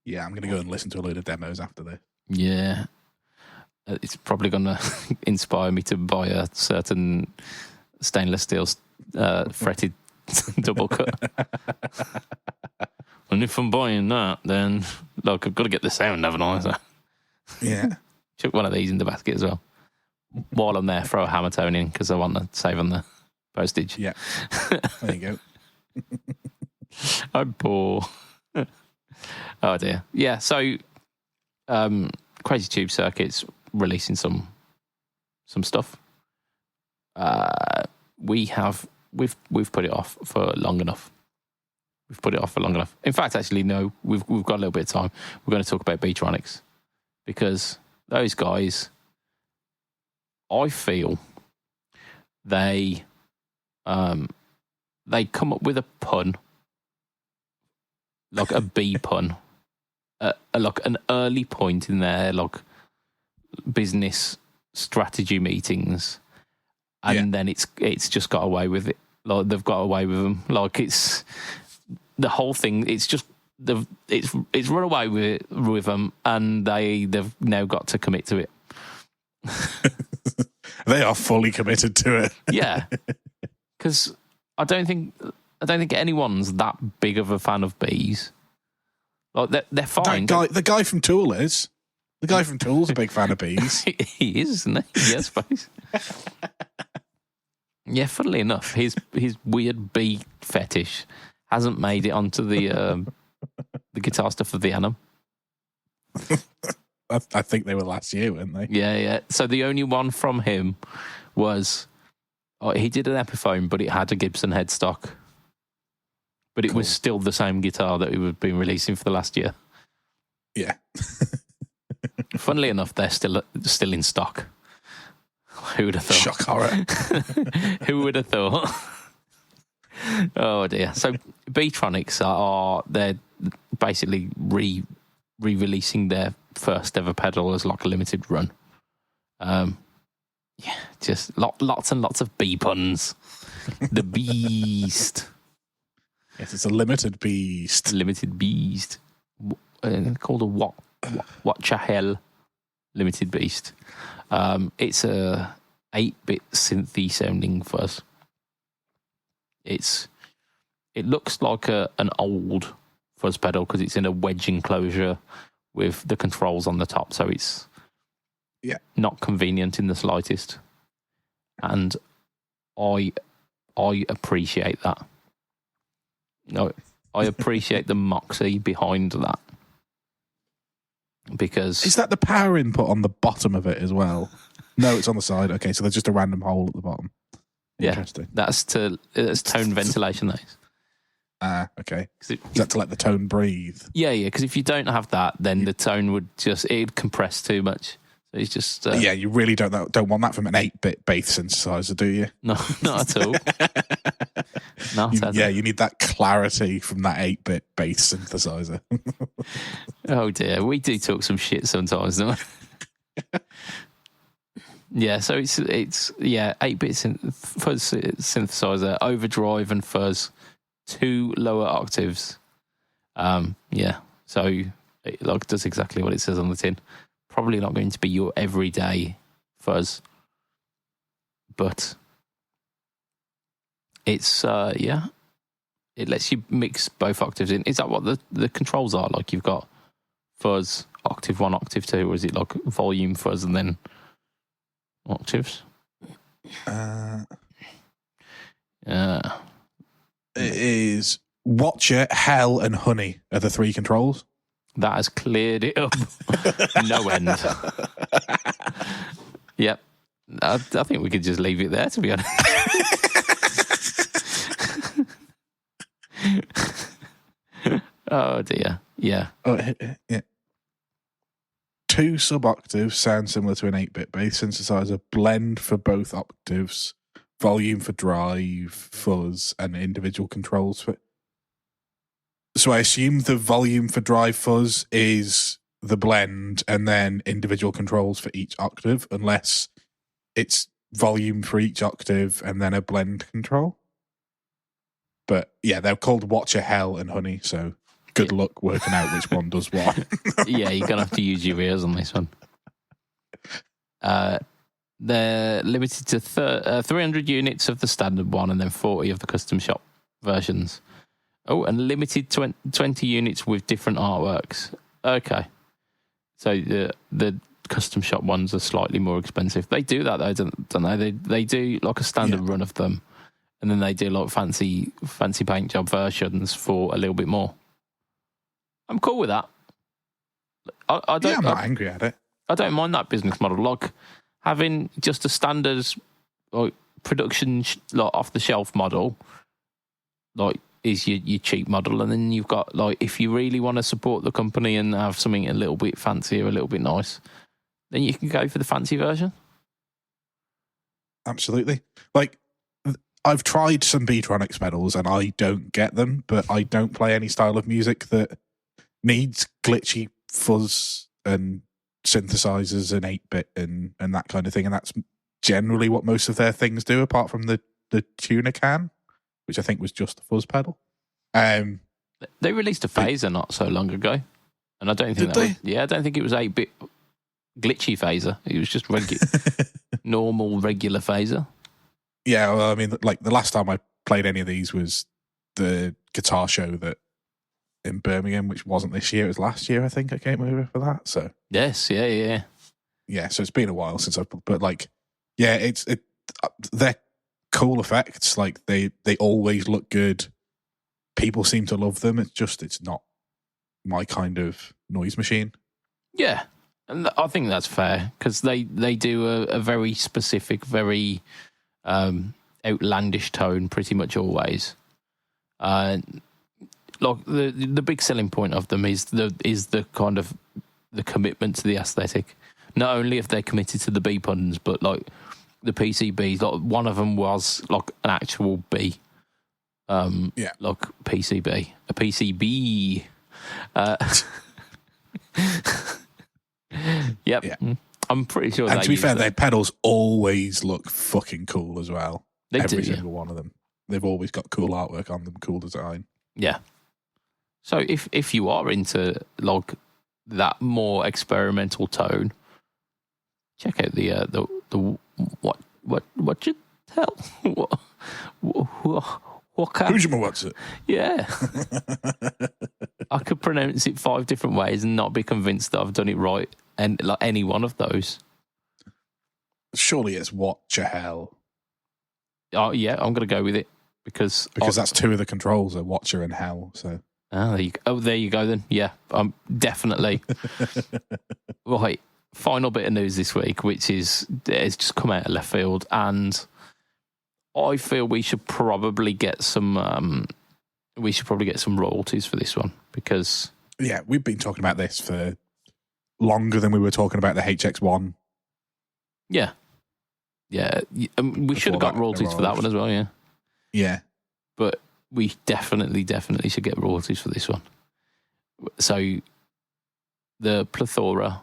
Yeah, I'm going to go and listen to a load of demos after this. Yeah. It's probably going to inspire me to buy a certain stainless steel fretted double cut. And if I'm buying that, then look, I've got to get the sound, haven't I? So, yeah. Chuck one of these in the basket as well. While I'm there, throw a hammer tone in because I want to save on the postage. Yeah. There you go. I'm poor. Oh dear. Yeah, so Crazy Tube Circuits releasing some stuff. We've put it off for long enough. We've put it off for long enough. In fact, actually, no, we've got a little bit of time. We're going to talk about Beatronics because those guys, I feel they come up with a pun, like a B pun, like an early point in their like business strategy meetings, and then it's just got away with it. Like they've got away with them. Like it's the whole thing. It's just it's run away with them, and they've now got to commit to it. They are fully committed to it. Yeah, because I don't think anyone's that big of a fan of bees. Like they're fine. The guy from Tool is. The guy from Tool's a big fan of bees. He is, isn't he? Yeah, I suppose. Yeah, funnily enough, his weird bee fetish hasn't made it onto the guitar stuff of the Annam. I think they were last year, weren't they? Yeah. So the only one from him was he did an Epiphone, but it had a Gibson headstock. But it was still the same guitar that we've been releasing for the last year. Yeah. Funnily enough, they're still in stock. Who would have thought? Shock horror. Who would have thought? Oh dear. So Beatronics they're basically re-releasing their first ever pedal as like a limited run. Just lots and lots of bee puns. The beast. Yes, it's a limited beast. Limited beast. Called a Watch-A-Hell limited beast. It's a 8-bit synthy sounding fuzz. It looks like an old fuzz pedal because it's in a wedge enclosure with the controls on the top, so it's not convenient in the slightest. And I appreciate that. No, I appreciate the moxie behind that. Because is that the power input on the bottom of it as well? No, it's on the side. Okay, so there's just a random hole at the bottom. Interesting. That's tone ventilation. That is. Okay. Is that to let the tone breathe? Yeah. Because if you don't have that, then the tone would it'd compress too much. So it's just you really don't want that from an 8-bit bass synthesizer, do you? No, not at all. You need that clarity from that 8-bit bass synthesizer. Oh dear, we do talk some shit sometimes, don't we? Yeah, so it's 8-bit fuzz synthesizer, overdrive and fuzz, 2 lower octaves. So it does exactly what it says on the tin. Probably not going to be your everyday fuzz, but it's it lets you mix both octaves in. Is that what the controls are? Like you've got fuzz, octave 1, octave 2, or is it like volume, fuzz, and then octaves? It is Watcher, Hell, and Honey are the 3 controls. That has cleared it up. No end. Yep. I think we could just leave it there, to be honest. Oh, dear. Yeah. Yeah. 2 sub-octaves sound similar to an 8-bit bass synthesizer. Blend for both octaves. Volume for drive, fuzz, and individual controls for... So I assume the volume for drive fuzz is the blend and then individual controls for each octave, unless it's volume for each octave and then a blend control. But yeah, they're called Watcher, Hell, and Honey, so good luck working out which one does what. Yeah, you're going to have to use your ears on this one. They're limited to 300 units of the standard one and then 40 of the custom shop versions. Oh, and limited 20 units with different artworks. Okay. So the custom shop ones are slightly more expensive. They do that though, don't they? They do like a standard run of them, and then they do like fancy paint job versions for a little bit more. I'm cool with that. I don't. I'm not angry at it. I don't mind that business model. Like having just a standard like production like off the shelf model, like is your cheap model, and then you've got like if you really want to support the company and have something a little bit fancier, a little bit nice, then you can go for the fancy version. Absolutely. Like I've tried some Beatronics pedals and I don't get them, but I don't play any style of music that needs glitchy fuzz and synthesizers and 8-bit and that kind of thing, and that's generally what most of their things do, apart from the tuner can, which I think was just a fuzz pedal. They released a phaser not so long ago, and I don't think I don't think it was 8-bit glitchy phaser. It was just normal regular phaser. Yeah, well, I mean, like the last time I played any of these was the guitar show that in Birmingham, which wasn't this year, it was last year. I think I came over for that. So yes, yeah. So it's been a while since but like, yeah, they're cool effects. Like they always look good. People seem to love them. It's not my kind of noise machine. Yeah, and I think that's fair because they do a very specific, very outlandish tone pretty much always. Like the big selling point of them is the kind of the commitment to the aesthetic. Not only if they're committed to the B puns, but like the PCBs. Like one of them was like an actual B. Like PCB, a PCB. Yep. Yeah. I'm pretty sure. And to be fair, their pedals always look fucking cool as well. Every single one of them. They've always got cool artwork on them, cool design. Yeah. So if you are into like that more experimental tone, check out the what you tell what what's it? Yeah. I could pronounce it 5 different ways and not be convinced that I've done it right, and like any one of those. Surely it's what the hell. Oh yeah, I'm gonna go with it because that's 2 of the controls are Watcher and Hell. So there you go then. Yeah, definitely. Right, final bit of news this week, which is it's just come out of left field, and I feel we should probably get some royalties for this one, because we've been talking about this for longer than we were talking about the HX1. Yeah. We should have got royalties for that one as well. Yeah, but we definitely should get royalties for this one. So the Plethora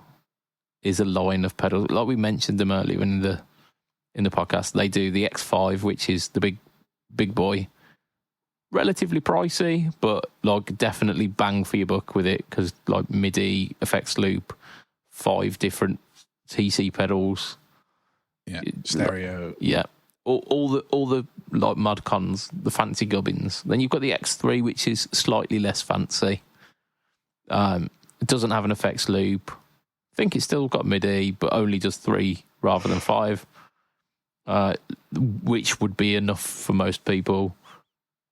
is a line of pedals, like we mentioned them earlier in the podcast. They do the X5, which is the big boy, relatively pricey, but like definitely bang for your buck with it, because like MIDI, effects loop, 5 different TC pedals, stereo, all the like mod cons, the fancy gubbins. Then you've got the X3, which is slightly less fancy. It doesn't have an effects loop. I think it's still got MIDI, but only does 3 rather than 5, which would be enough for most people.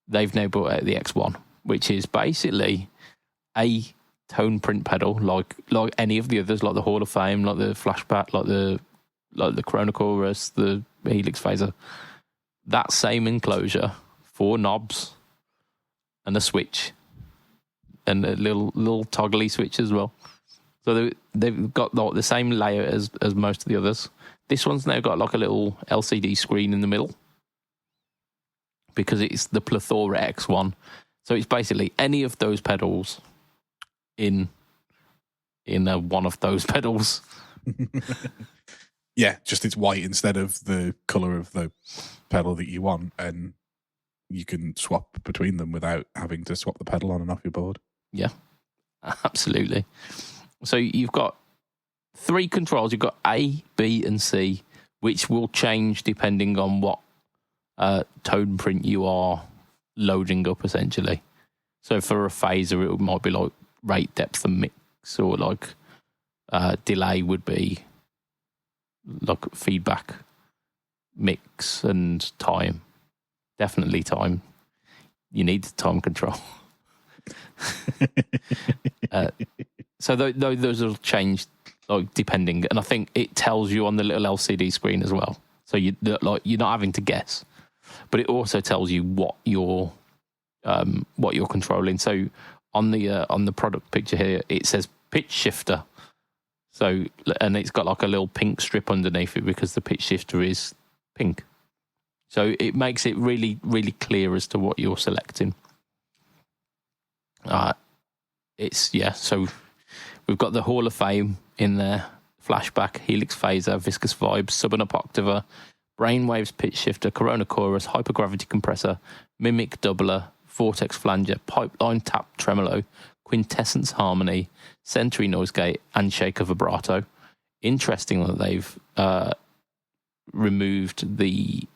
They've now brought out the X1, which is basically a tone print pedal, like any of the others, like the Hall of Fame, like the Flashback, like the Corona Chorus, the Helix Phaser. That same enclosure, 4 knobs and a switch, and a little toggly switch as well. So they've got the same layout as most of the others. This one's now got like a little LCD screen in the middle, because it's the Plethora X1. So it's basically any of those pedals in one of those pedals. Yeah, just it's white instead of the colour of the pedal that you want, and you can swap between them without having to swap the pedal on and off your board. Yeah, absolutely. So you've got 3 controls. You've got A, B, and C, which will change depending on what tone print you are loading up, essentially. So for a phaser, it might be like rate, depth, and mix, or like delay would be like feedback, mix, and time. Definitely time. You need time control. So those will change like depending, and I think it tells you on the little LCD screen as well. So you're not having to guess, but it also tells you what you're controlling. So on the product picture here, it says pitch shifter. So, and it's got like a little pink strip underneath it because the pitch shifter is pink. So it makes it really, really clear as to what you're selecting. So we've got the Hall of Fame in there, Flashback, Helix Phaser, Viscous Vibes, Sub and Up Octava, Brainwaves Pitch Shifter, Corona Chorus, Hypergravity Compressor, Mimic Doubler, Vortex Flanger, Pipeline Tap Tremolo, Quintessence Harmony, Sentry Noise Gate, and Shaker Vibrato. Interesting that they've removed the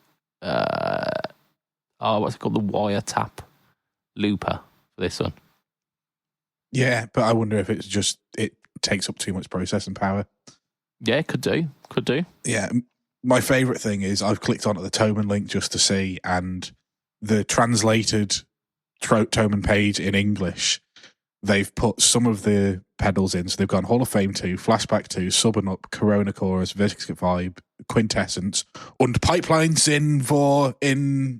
what's it called, the wire tap looper for this one. Yeah, but I wonder if it's just it takes up too much processing power. Yeah, could do. Yeah, my favourite thing is I've clicked onto the Thomann link just to see, and the translated Thomann page in English, they've put some of the pedals in. So they've gone Hall of Fame 2, Flashback 2, Sub and Up, Corona Chorus, Viscous Vibe, Quintessence, und Pipeline Sinn vor Installiert.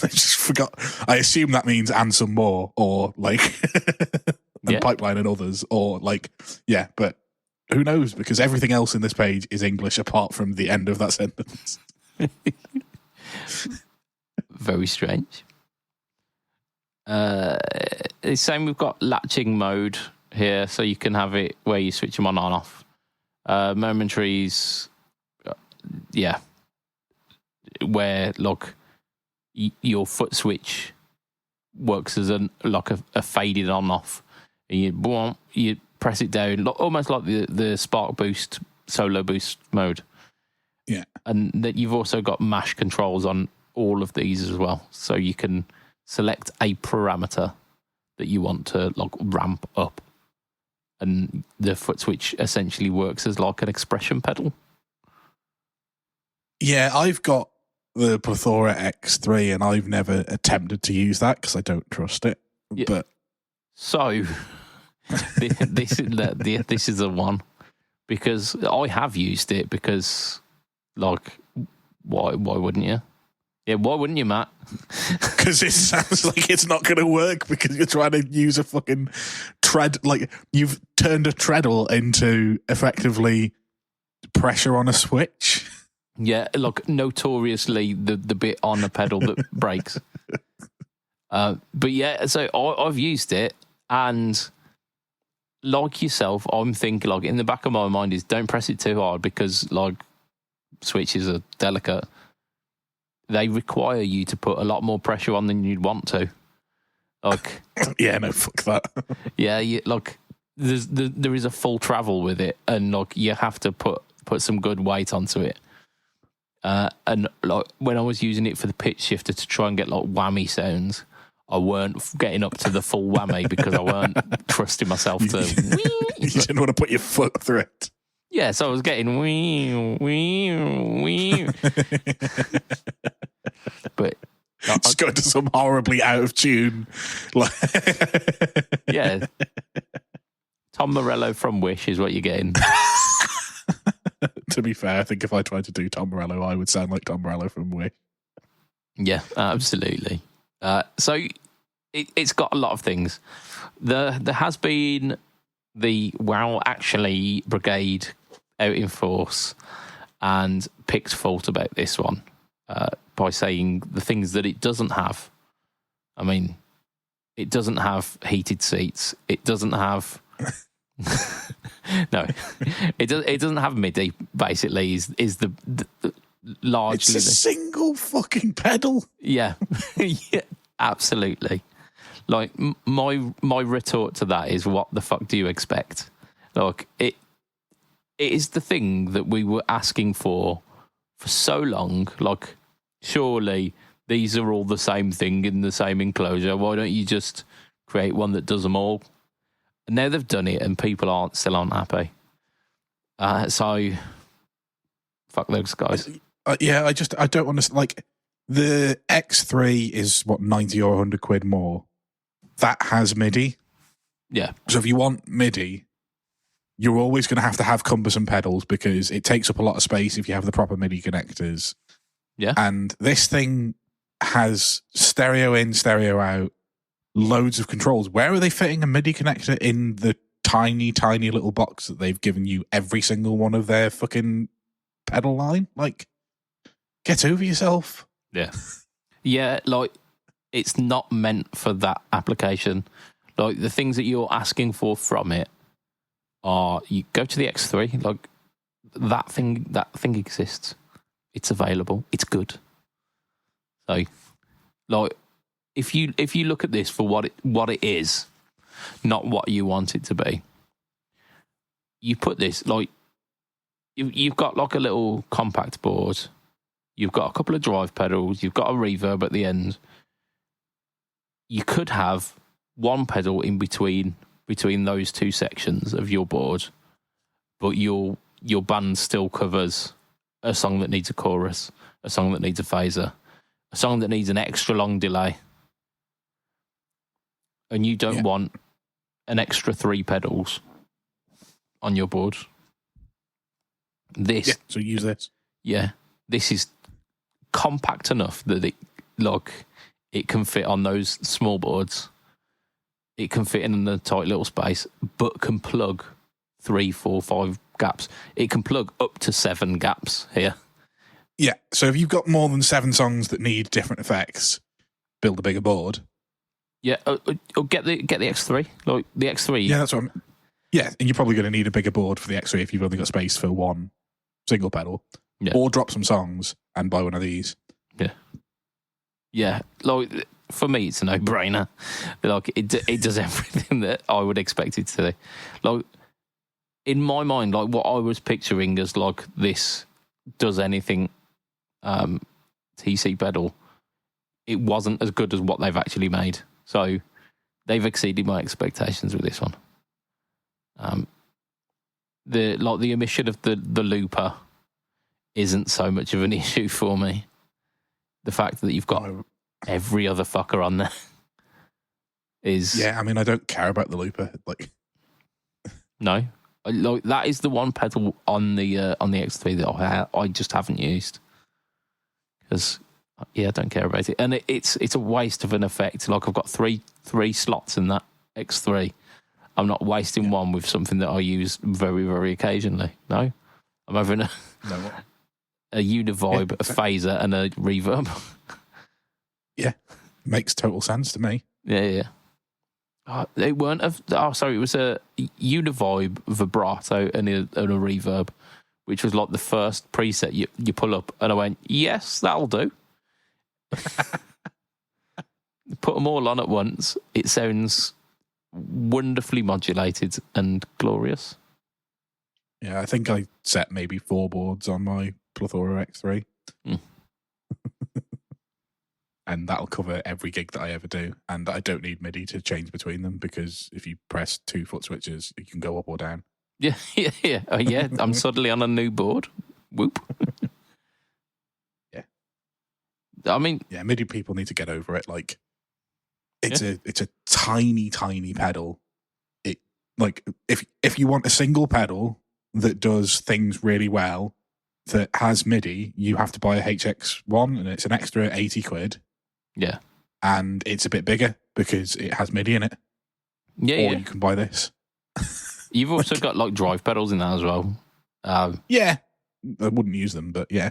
I just forgot. I assume that means and some more, or like and Pipeline and others, or like, yeah, but who knows? Because everything else in this page is English apart from the end of that sentence. Very strange. It's saying we've got latching mode here, so you can have it where you switch them on and off. Momentaries, where look, your foot switch works as a faded on off. And you press it down, almost like the Spark Boost Solo Boost mode. Yeah. And that you've also got mash controls on all of these as well. So you can select a parameter that you want to ramp up. And the foot switch essentially works as like an expression pedal. Yeah, I've got the Plethora X3 and I've never attempted to use that because I don't trust it. Yeah. But so this is the one, because I have used it because why wouldn't you? Yeah, why wouldn't you, Matt? Because it sounds like it's not going to work because you're trying to use a fucking you've turned a treadle into effectively pressure on a switch. Yeah, notoriously the bit on the pedal that breaks. But yeah, so I've used it, and like yourself, I'm thinking in the back of my mind is don't press it too hard because switches are delicate. They require you to put a lot more pressure on than you'd want to. Yeah, no, fuck that. Yeah, there is a full travel with it, and you have to put some good weight onto it. And when I was using it for the pitch shifter to try and get whammy sounds, I weren't getting up to the full whammy because I weren't trusting myself to. You didn't want to put your foot through it. Yeah, so I was getting wee. But just going to some horribly out of tune. Yeah. Tom Morello from Wish is what you're getting. To be fair, I think if I tried to do Tom Morello, I would sound like Tom Morello from Wish. Yeah, absolutely. So it's got a lot of things. There has been the Wow Actually Brigade out in force and picked fault about this one by saying the things that it doesn't have. I mean, it doesn't have heated seats. It doesn't have... No, it doesn't have MIDI. Basically, is the largely it's a single fucking pedal. Yeah, yeah, absolutely. My retort to that is, what the fuck do you expect? It is the thing that we were asking for so long. Surely these are all the same thing in the same enclosure. Why don't you just create one that does them all? And now they've done it, and people still aren't happy. So, fuck those guys. Yeah, I don't understand. The X3 is what, 90 or 100 quid more. That has MIDI. Yeah. So if you want MIDI, you're always going to have cumbersome pedals because it takes up a lot of space if you have the proper MIDI connectors. Yeah. And this thing has stereo in, stereo out, loads of controls. Where are they fitting a MIDI connector in the tiny, tiny little box that they've given you every single one of their fucking pedal line? Get over yourself. Yeah. Yeah, it's not meant for that application. The things that you're asking for from it are, you go to the X3, that thing exists. It's available. It's good. So, if you look at this for what it is, not what you want it to be, you put this you've got a little compact board, you've got a couple of drive pedals, you've got a reverb at the end. You could have one pedal in between those two sections of your board, but your band still covers a song that needs a chorus, a song that needs a phaser, a song that needs an extra long delay. And you don't want an extra 3 pedals on your board. So use this. Yeah, this is compact enough that it can fit on those small boards. It can fit in the tight little space, but can plug 3, 4, 5 gaps. It can plug up to 7 gaps here. Yeah, so if you've got more than 7 songs that need different effects, build a bigger board. Yeah, get the X3. The X3. Yeah, that's what I'm... Yeah, and you're probably going to need a bigger board for the X3 if you've only got space for one single pedal. Yeah. Or drop some songs and buy one of these. Yeah. Yeah, like for me, it's a no-brainer. Like it does everything that I would expect it to do. Like in my mind, like what I was picturing as like this does anything TC pedal, it wasn't as good as what they've actually made. So they've exceeded my expectations with this one. The omission of the looper isn't so much of an issue for me. The fact that you've got every other fucker on there is... Yeah, I mean, I don't care about the looper. Like, no. Like, that is the one pedal on the X3 that I just haven't used. Because, yeah, I don't care about it. And it's a waste of an effect. Like, I've got three slots in that X3. I'm not wasting one with something that I use very, very occasionally. No. I'm having a univibe, a phaser, and a reverb. Yeah, makes total sense to me. Yeah. It weren't it was a univibe, vibrato, and a reverb, which was like the first preset you pull up, and I went, yes, that'll do. Put them all on at once. It sounds wonderfully modulated and glorious. Yeah, I think I set maybe 4 boards on my Plethora X3. And that'll cover every gig that I ever do. And I don't need MIDI to change between them, because if you press 2 foot switches, you can go up or down. Yeah. Oh, yeah, I'm suddenly on a new board. Whoop. Yeah. I mean... Yeah, MIDI people need to get over it. Like, it's a tiny, tiny pedal. It, like, if you want a single pedal that does things really well, that has MIDI, you have to buy a HX1, and it's an extra 80 quid. Yeah. And it's a bit bigger because it has MIDI in it. Yeah, or you can buy this. You've also got like drive pedals in that as well. Yeah. I wouldn't use them, but yeah.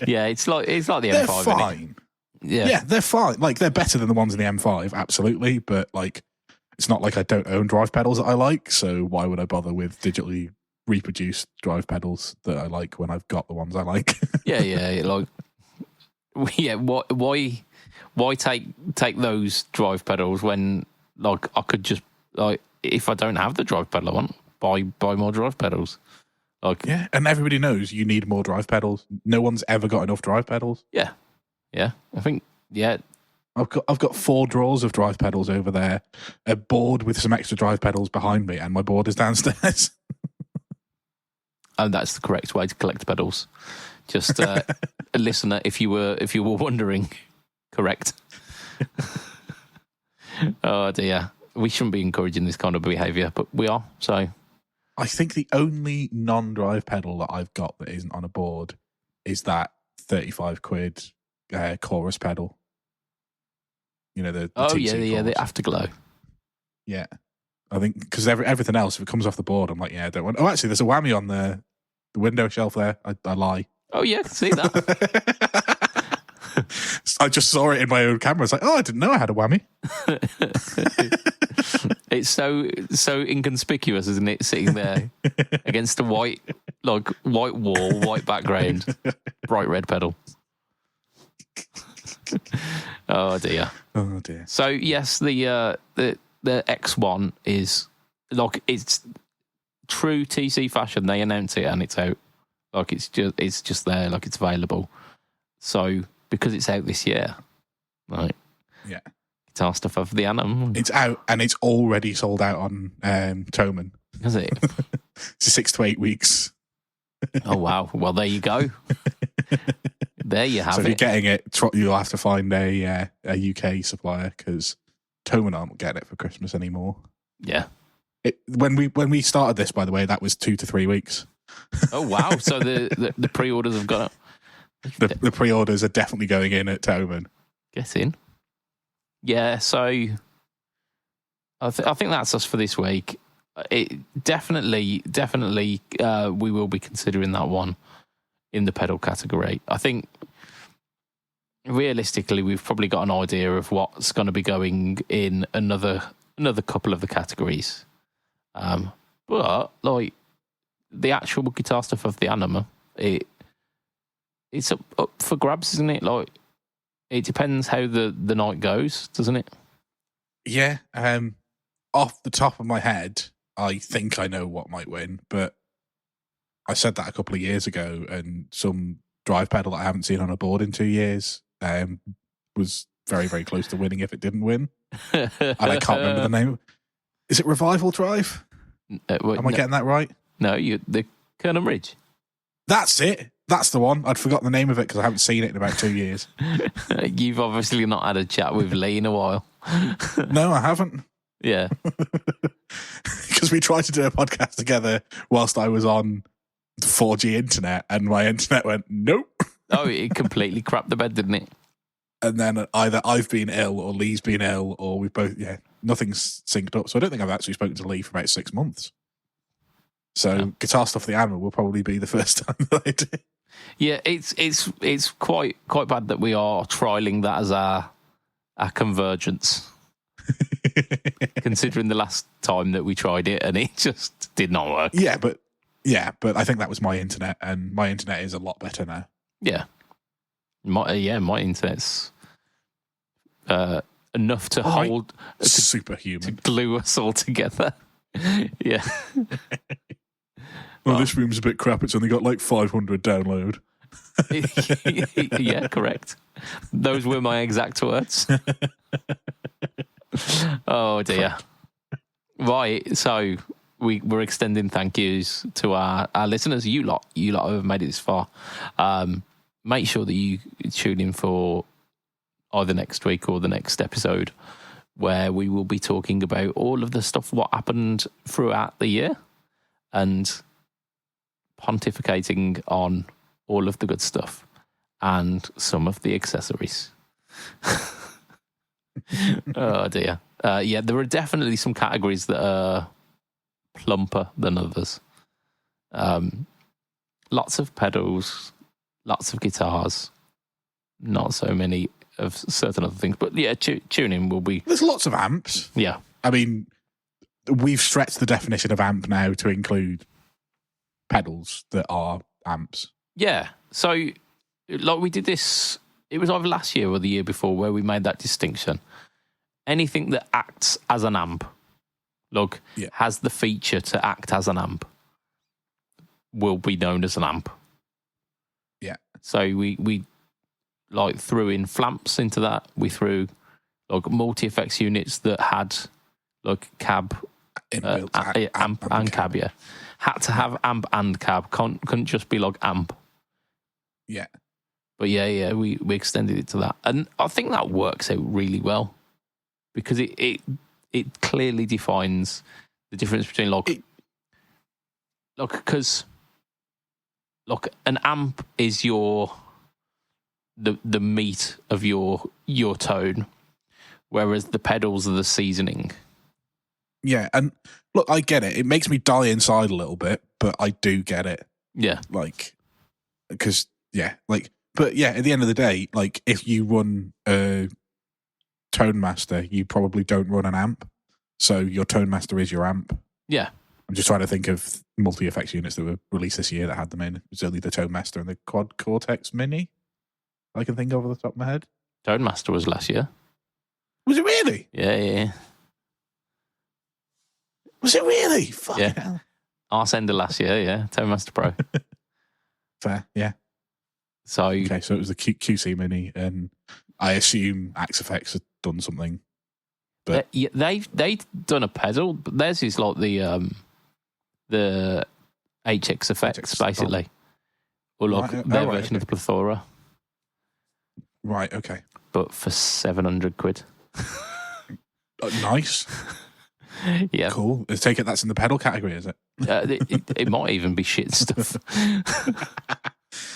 Yeah, it's like the M5. They're fine. Yeah, they're fine. Like, they're better than the ones in the M5, absolutely. But like, it's not like I don't own drive pedals that I like, so why would I bother with digitally reproduced drive pedals that I like when I've got the ones I like? Yeah. Like, yeah. Why take those drive pedals when, like, I could just, like, if I don't have the drive pedal I want, buy more drive pedals. Like, yeah, and everybody knows you need more drive pedals. No one's ever got enough drive pedals. Yeah. I think, yeah. I've got 4 drawers of drive pedals over there, a board with some extra drive pedals behind me, and my board is downstairs. And that's the correct way to collect pedals. Just a listener, if you were wondering, correct. Oh dear, we shouldn't be encouraging this kind of behaviour, but we are. So, I think the only non-drive pedal that I've got that isn't on a board is that 35 quid chorus pedal. You know, the the Afterglow. Yeah, I think because everything else, if it comes off the board, I'm like, yeah, I don't want. Oh, actually, there's a whammy on the window shelf there. I lie. Oh yeah, I can see that. I just saw it in my own camera. It's like, oh, I didn't know I had a whammy. It's so inconspicuous, isn't it? Sitting there against a white wall, white background, bright red pedal. Oh dear. So yes, the X1 is like, it's true TC fashion. They announce it and it's out. Like, it's just there, like it's available. So because it's out this year, right? Yeah. Guitar stuff of the Anim. It's out and it's already sold out on Thomann. Is it? It's 6 to 8 weeks. Oh wow! Well, there you go. There you have it. So if you're getting it, you'll have to find a UK supplier, because Thomann aren't getting it for Christmas anymore. Yeah. When we started this, by the way, that was 2 to 3 weeks. Oh wow! So the pre-orders have gone up. The pre-orders are definitely going in at Thomann. Get in. Yeah. So I think that's us for this week. It definitely, we will be considering that one in the pedal category. I think realistically, we've probably got an idea of what's going to be going in another couple of the categories. But like the actual guitar stuff of the Anima, it's up for grabs, isn't it? Like, it depends how the night goes, doesn't it? Yeah. Off the top of my head, I think I know what might win, but I said that a couple of years ago, and some drive pedal that I haven't seen on a board in 2 years was very, very close to winning if it didn't win. And I can't remember the name. Is it Revival Drive? Am I getting that right? No, the Kernham Ridge. That's it. That's the one. I'd forgotten the name of it because I haven't seen it in about 2 years. You've obviously not had a chat with Lee in a while. No, I haven't. Yeah. Because we tried to do a podcast together whilst I was on 4G internet, and my internet went, nope. Oh, it completely crapped the bed, didn't it? And then either I've been ill or Lee's been ill, or we've both, nothing's synced up. So I don't think I've actually spoken to Lee for about 6 months. So Guitar Stuff the Animal will probably be the first time that I do. Yeah, it's quite bad that we are trialing that as our convergence. Considering the last time that we tried it and it just did not work. Yeah, but I think that was my internet, and my internet is a lot better now. Yeah. My internet's enough to hold superhuman, to glue us all together. Yeah. Well, this room's a bit crap. It's only got like 500 download. Yeah, correct. Those were my exact words. Oh dear. Right, so we're extending thank yous to our listeners. You lot have made it this far. Make sure that you tune in for either next week or the next episode, where we will be talking about all of the stuff what happened throughout the year and pontificating on all of the good stuff and some of the accessories. Oh dear. Yeah, there are definitely some categories that are plumper than others. Lots of pedals, lots of guitars, not so many of certain other things. But yeah, tuning will be... There's lots of amps. Yeah. I mean, we've stretched the definition of amp now to include pedals that are amps. Yeah. So, like we did this, it was either last year or the year before where we made that distinction. Anything that acts as an amp, has the feature to act as an amp, will be known as an amp. Yeah. So we like threw in flamps into that. We threw like multi-effects units that had like cab, amp and cab. Yeah, had to have amp and cab. Couldn't just be like amp. Yeah. But yeah, we extended it to that, and I think that works out really well because it clearly defines the difference between because an amp is the meat of your tone, whereas the pedals are the seasoning. Yeah, and look, I get it. It makes me die inside a little bit, but I do get it. Yeah, because but yeah, at the end of the day, like if you run a Tone Master, you probably don't run an amp, so your Tone Master is your amp. Yeah. I'm just trying to think of multi-effects units that were released this year that had them in. It's only the Tone Master and the Quad Cortex Mini I can think of off the top of my head. Tone Master was last year. Was it really? Yeah. Was it really? Fuck yeah. Hell. Arse Ender last year, yeah. Tone Master Pro. Fair, yeah. So it was the QC Mini, and I assume Axe Effects had done something. But they've done a pedal, but theirs is like the HX Effects, basically. Or like their version of the Plethora. Right, okay. But for 700 quid. Nice. Yeah. Cool. I take it that's in the pedal category, is it? It might even be shit stuff.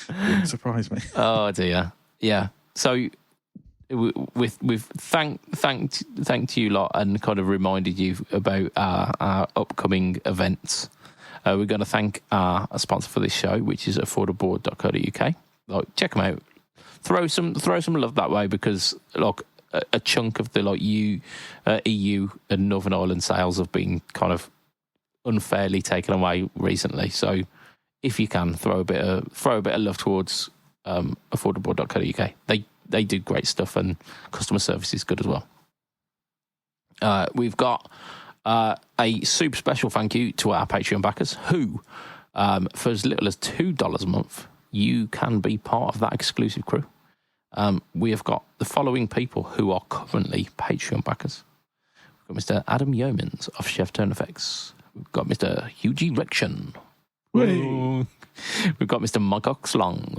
Wouldn't surprise me. Oh dear. Yeah. So we've thanked you lot and kind of reminded you about our upcoming events. We're going to thank our sponsor for this show, which is affordabboard.co.uk. Like, check them out. Throw some love that way because like a chunk of the EU and Northern Ireland sales have been kind of unfairly taken away recently. So if you can throw a bit of love towards affordabboard.co.uk, they do great stuff, and customer service is good as well. We've got a super special thank you to our Patreon backers who, for as little as $2 a month, you can be part of that exclusive crew. We have got the following people who are currently Patreon backers. We've got Mr. Adam Yeomans of Chef FX. We've got Mr. Hughie Rection. We've got Mr. Mike Oxlong.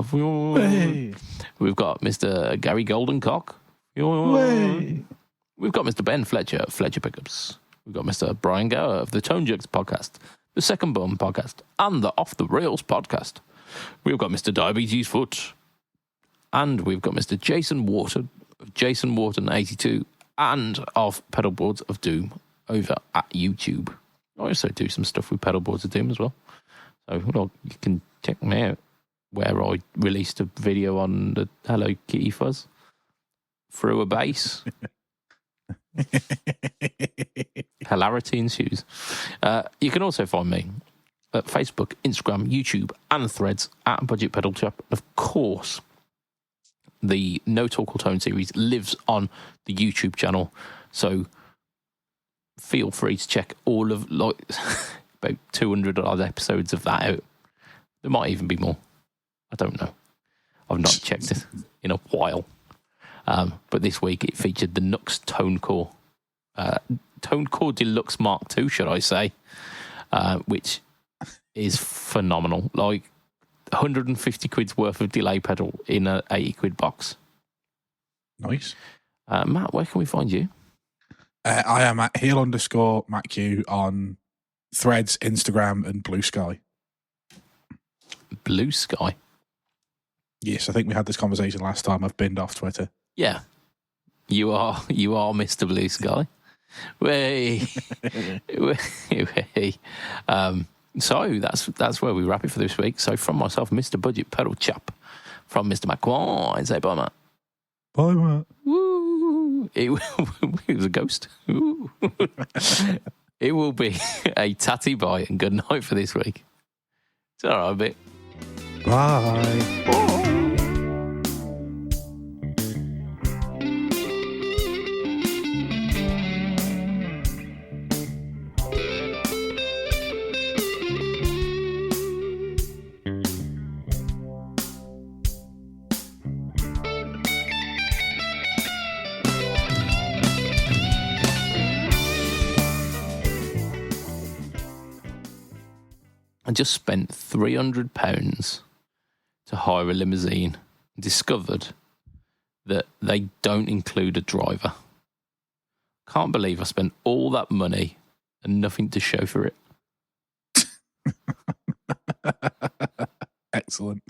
We've got Mr. Gary Goldencock. We've got Mr. Ben Fletcher of Fletcher Pickups. We've got Mr. Brian Gower of the Tone Jerks podcast, the Second Bum podcast, and the Off the Rails podcast. We've got Mr. Diabetes Foot. And we've got Mr. Jason Wharton of Jason Wharton 82 and of Pedalboards of Doom over at YouTube. I also do some stuff with Pedalboards of Doom as well. So you can check me out where I released a video on the Hello Kitty Fuzz through a bass. Hilarity ensues. You can also find me at Facebook, Instagram, YouTube, and Threads at BudgetPedalChap. Of course, the No Talk or Tone series lives on the YouTube channel, so feel free to check all of about 200 odd episodes of that out. There might even be more. I don't know. I've not checked it in a while. But this week it featured the Nux ToneCore Deluxe Mark II, should I say, which is phenomenal. Like 150 quid's worth of delay pedal in a 80 quid box. Nice. Matt, where can we find you? I am at heel_MattQ on Threads, Instagram, and Blue Sky. Blue Sky? Yes, I think we had this conversation last time. I've binned off Twitter. Yeah. You are Mr. Blue Sky. Way. So that's where we wrap it for this week. So from myself, Mr. Budget Pedal Chap, from Mr. McQuine, say bye, Matt. Bye, Matt. Woo! It was a ghost. Ooh. It will be a tatty bye and good night for this week. It's all right, a bit. Bye. Bye. I just spent £300 to hire a limousine and discovered that they don't include a driver. Can't believe I spent all that money and nothing to show for it. Excellent.